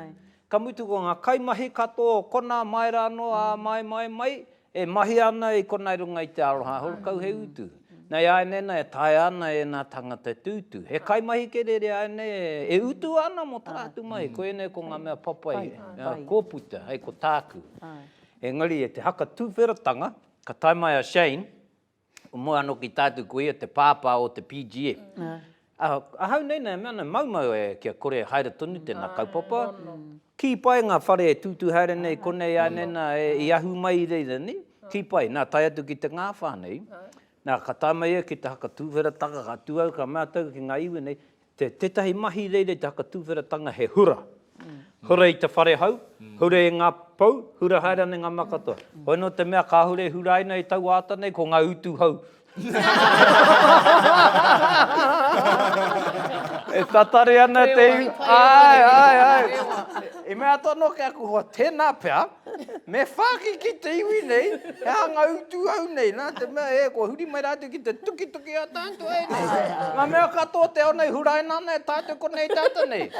[SPEAKER 1] ka mutu ko ngā kaimahi katoa, kona mai rano, a mai, e mahi ana i kona runga i te aroha, horo kau he utu. Nei aenena e tae ana e nā tangata tūtu. He kaimahi ke rere aene e utu ana mo tātu mai. Ko ene ko ngā mea papai, kōputa, hei ko tāku. Engari e te haka tūwheratanga, ka tai mai a Shane, o mua anō ki tātu ko ia te pāpā o te PGF. Ahau nei nei, mea maumau e kia kore haere tonu tēnā kaupapa. Ki pai ngā whare e tūtu haere nei, konei anena e ahu mai reira ni. Ki pai, nā tai atu ki te Ngāwhā nei. Nā ka tai mai e ki te haka tūwheratanga, ka tuau ka mea tau ki ngā iwi nei. Tētahi mahi reire te haka tūwheratanga he hura. Hura i te whare hau, hura e ngā pau, hura haere nei ngā makatoa. Hoi no te mea ka hure hura ina i tau ata nei, ko ngā utu hau. E tatare ana te iwi. Ai. E mea tono ke aku hoa tēnā pea, me whaki ki te iwi nei, e hanga utu hau nei, nā te mea e ko huri mai rātu ki te tuki a tātu e nei. Ngā mea katoa te au nei huraina nei, tātu ko nei tātu nei.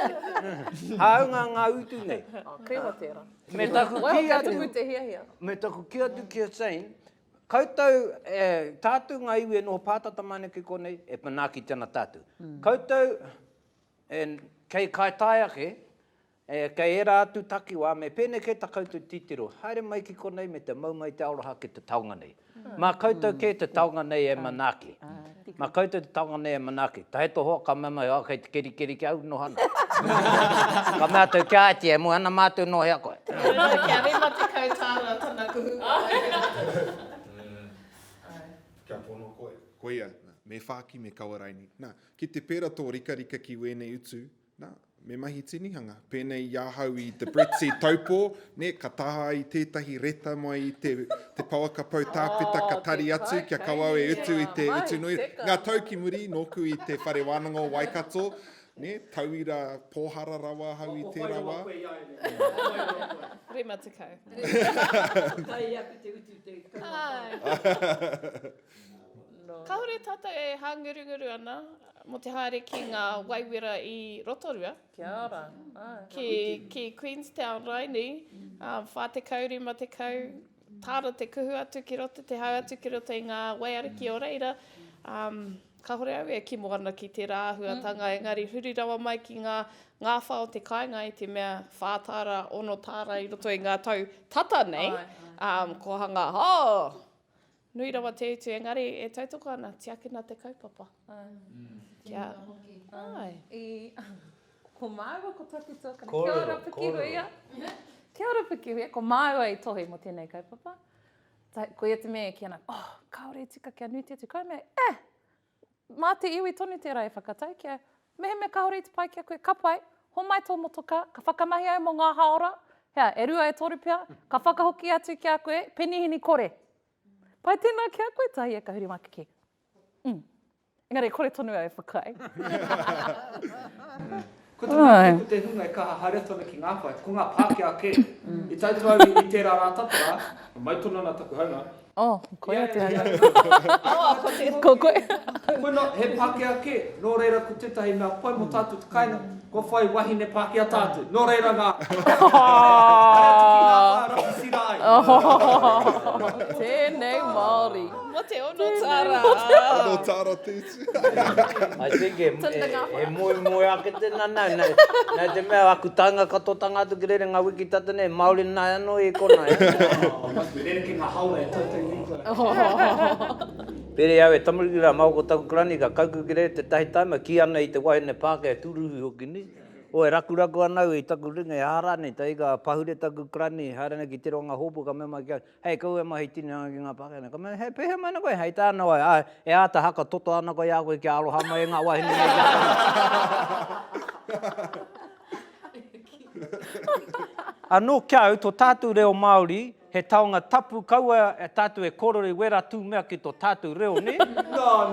[SPEAKER 1] Hau ngā utu nei.
[SPEAKER 7] Krewa tērā.
[SPEAKER 1] Me taku ki atu ki a Shane, koutou tātu ngā iwi e noho pātata mana ki konei, e panaki tēnā tātu. Koutou, kei kai tai ake, kei era atu takiwa, me pēne kei ta koutou titiro, haere mai ki konei me te maumai te auraha ki te taonga nei. Mā koutou ke te taonga nei e manaki. Mā koutou te taonga nei e manaki. Ta he toho ka mea mai, kei te keri ki au no hana. Ka mea tau kia ati e, mu hana mātou no hea koe.
[SPEAKER 5] Kia rima te kautāra tana kuhu.
[SPEAKER 4] Kia pono koe ia, me whāki me kawaraini. Nā, ki te pēra tō rika ki wēnei utu, nā, me mahi tinihanga. Pēnei iahau i te Bretsi taupō, ne, ka taha i tētahi reta mai i te pauaka pau tāpeta, ka tari atu, kia kawau e utu i te utu nui. Ngā tau ki muri, nōku i te whare wānanga o Waikato, ne, tauira pōhara rawa hau i te rawa.
[SPEAKER 5] Rima te kau.
[SPEAKER 3] Kai api te utu te kau.
[SPEAKER 5] Ka hore tata e hangurunguru ana, mo te haere ki ngā waiwera i Rotorua.
[SPEAKER 7] Kia ora.
[SPEAKER 5] Ki Queenstown raini, whā te kau, rima te kau, tāra te kuhu atu ki roto, te hau atu ki roto i ngā waiariki o reira. Ka hore au e ki moana ki te rāhuatanga, engari huri rawa mai ki ngā Ngāwhā o te kāinga i te mea whātāra, ono tāra i roto i ngā tau tata nei. Ko hanga, nui rawa te utu, engari e tautoko ana, tiakina te kaupapa. Kia.
[SPEAKER 7] Ko māua ko taki tōkana. Kia ora pikihu ia. Kia ora pikihu ia. Ko māua i tohi mo tēnei kaupapa. Ko ia te mea ki ana, kaore tika kia nui te atu. Kai mea, mā te iwi tonu te rai whakatau kia. Mehe me kaore te pai kia koe, ka pai, ho mai tō motoka, ka whakamahi au mo ngā haora. Hea, e rua e toru pia, ka whakahoki atu kia koe, penihini kore. Pai tēnā kia koe, tahi e ka huri maki ki. Engari, kore tonu au e whakai.
[SPEAKER 6] Ko te hunga e kaha haere tonu ki Ngāwhā, ko ngā Pākehā ke. I tautau au i tērā rā tatara, mai tonu ana taku haunga.
[SPEAKER 7] Koe a te hanga. Ko koe.
[SPEAKER 6] Koe no, he Pākehā ke, nō reira ko tētahi mea pai mo tātou te kaina, ko whai wahine Pākehā tātou. Nō reira ngā.
[SPEAKER 7] Tēnei Māori.
[SPEAKER 5] Mo te ono tāra.
[SPEAKER 4] Ono tāra tūtu.
[SPEAKER 1] I think e moe ake tēnā nau. Nei te mea aku tanga kato tanga atu ki rere ngā wiki tata nei, Māori nai anō e kona.
[SPEAKER 6] Masu rere ki ngā haora e tātou i
[SPEAKER 1] Pere au e tamarira mau ko taku krani ka kauku ki rere te tahi taima ki ana i te wahine Pākehā turuhi hoki ni. O e raku anau i taku ringa e hara nei, ta ika pahure taku krani, hara nei ki te ronga hopu ka mea mai kia, hei kau e mahi tine anga ki ngā Pākehā. Ka mea, hei pehe mai na koe, hei tāna wai, e āta haka toto ana koe a koe ki aloha mai e ngā wahine nei kia. Anō kia au, tō tātou reo Māori, he taonga tapu kaua e tātou e korore wera tū mea ki tō tātou reo, ne?
[SPEAKER 6] No.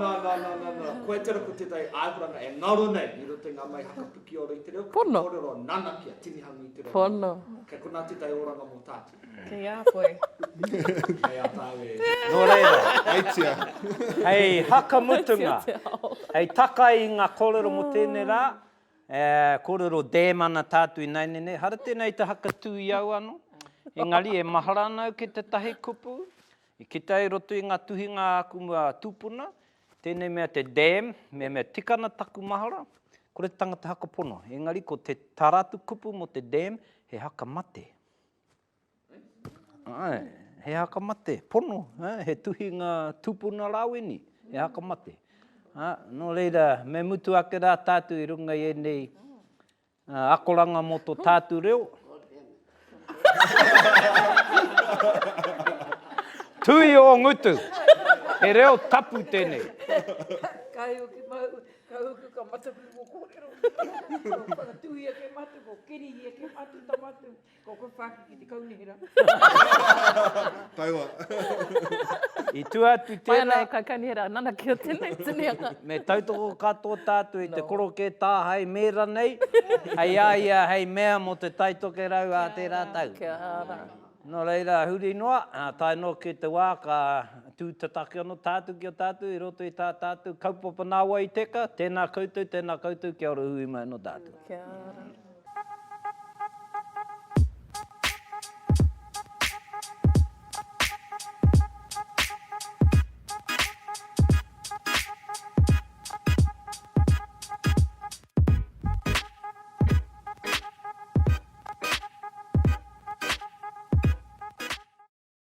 [SPEAKER 6] Koe tera ko tētai āhuranga e ngaro nei, i roto ngā mai hakapuki ora i te reo.
[SPEAKER 7] Pono.
[SPEAKER 6] Kōrero nana kia tinihangi i te reo.
[SPEAKER 7] Pono.
[SPEAKER 6] Kei kona tētai oranga mō tātou.
[SPEAKER 5] Kei a koe.
[SPEAKER 6] Kei a tāwe.
[SPEAKER 1] Nō reira.
[SPEAKER 4] Aitia.
[SPEAKER 1] Hei hakamutunga. Hei taka i ngā kōrero mo tēnei rā. Kōrero dam ana tātou I nainene. Hara tēnei te haka tū I au ano. Engari e mahara anau ke te tahi kupu. I kita I roto I ngā tuhinga aku mua tūpuna. Tēnei mea te dam, mea tikana taku mahara. Kore te tangata haka pono. Engari ko te taratu kupu mo te dam, he haka mate. Ai, he haka mate, pono. He tuhinga tūpuna rāweni, he haka mate. No reira, me mutu ake rā tātou I runga I nei akoranga mo tō tātou reo. Tui o ngutu, he reo tapu tēnei.
[SPEAKER 3] Kai o ki mau, kai o ki ka matapu mo kōrero. Ko whakatui a ke matu, ko kiri a ke matu tamatu. Ko koe whaki ki te kaunihera.
[SPEAKER 4] Taua.
[SPEAKER 1] I tu atu
[SPEAKER 7] Mai ana
[SPEAKER 1] tēnei.
[SPEAKER 7] o ka kaunihera, nana ki o tēnei tinianga.
[SPEAKER 1] Me tautoko katoa tātou I te koroke tāhae mera nei. Hei aia, hei mea mo te taitoke rau a te rātau.
[SPEAKER 7] Kia ora.
[SPEAKER 1] No reira, huri noa, tai no ki te wā, ka tūtatake anō tātou ki o tātou, I roto I tā tātou, kaupapa nāua I Teka, tēnā koutou, kia ora hui mai no tātou.
[SPEAKER 7] Kia ora.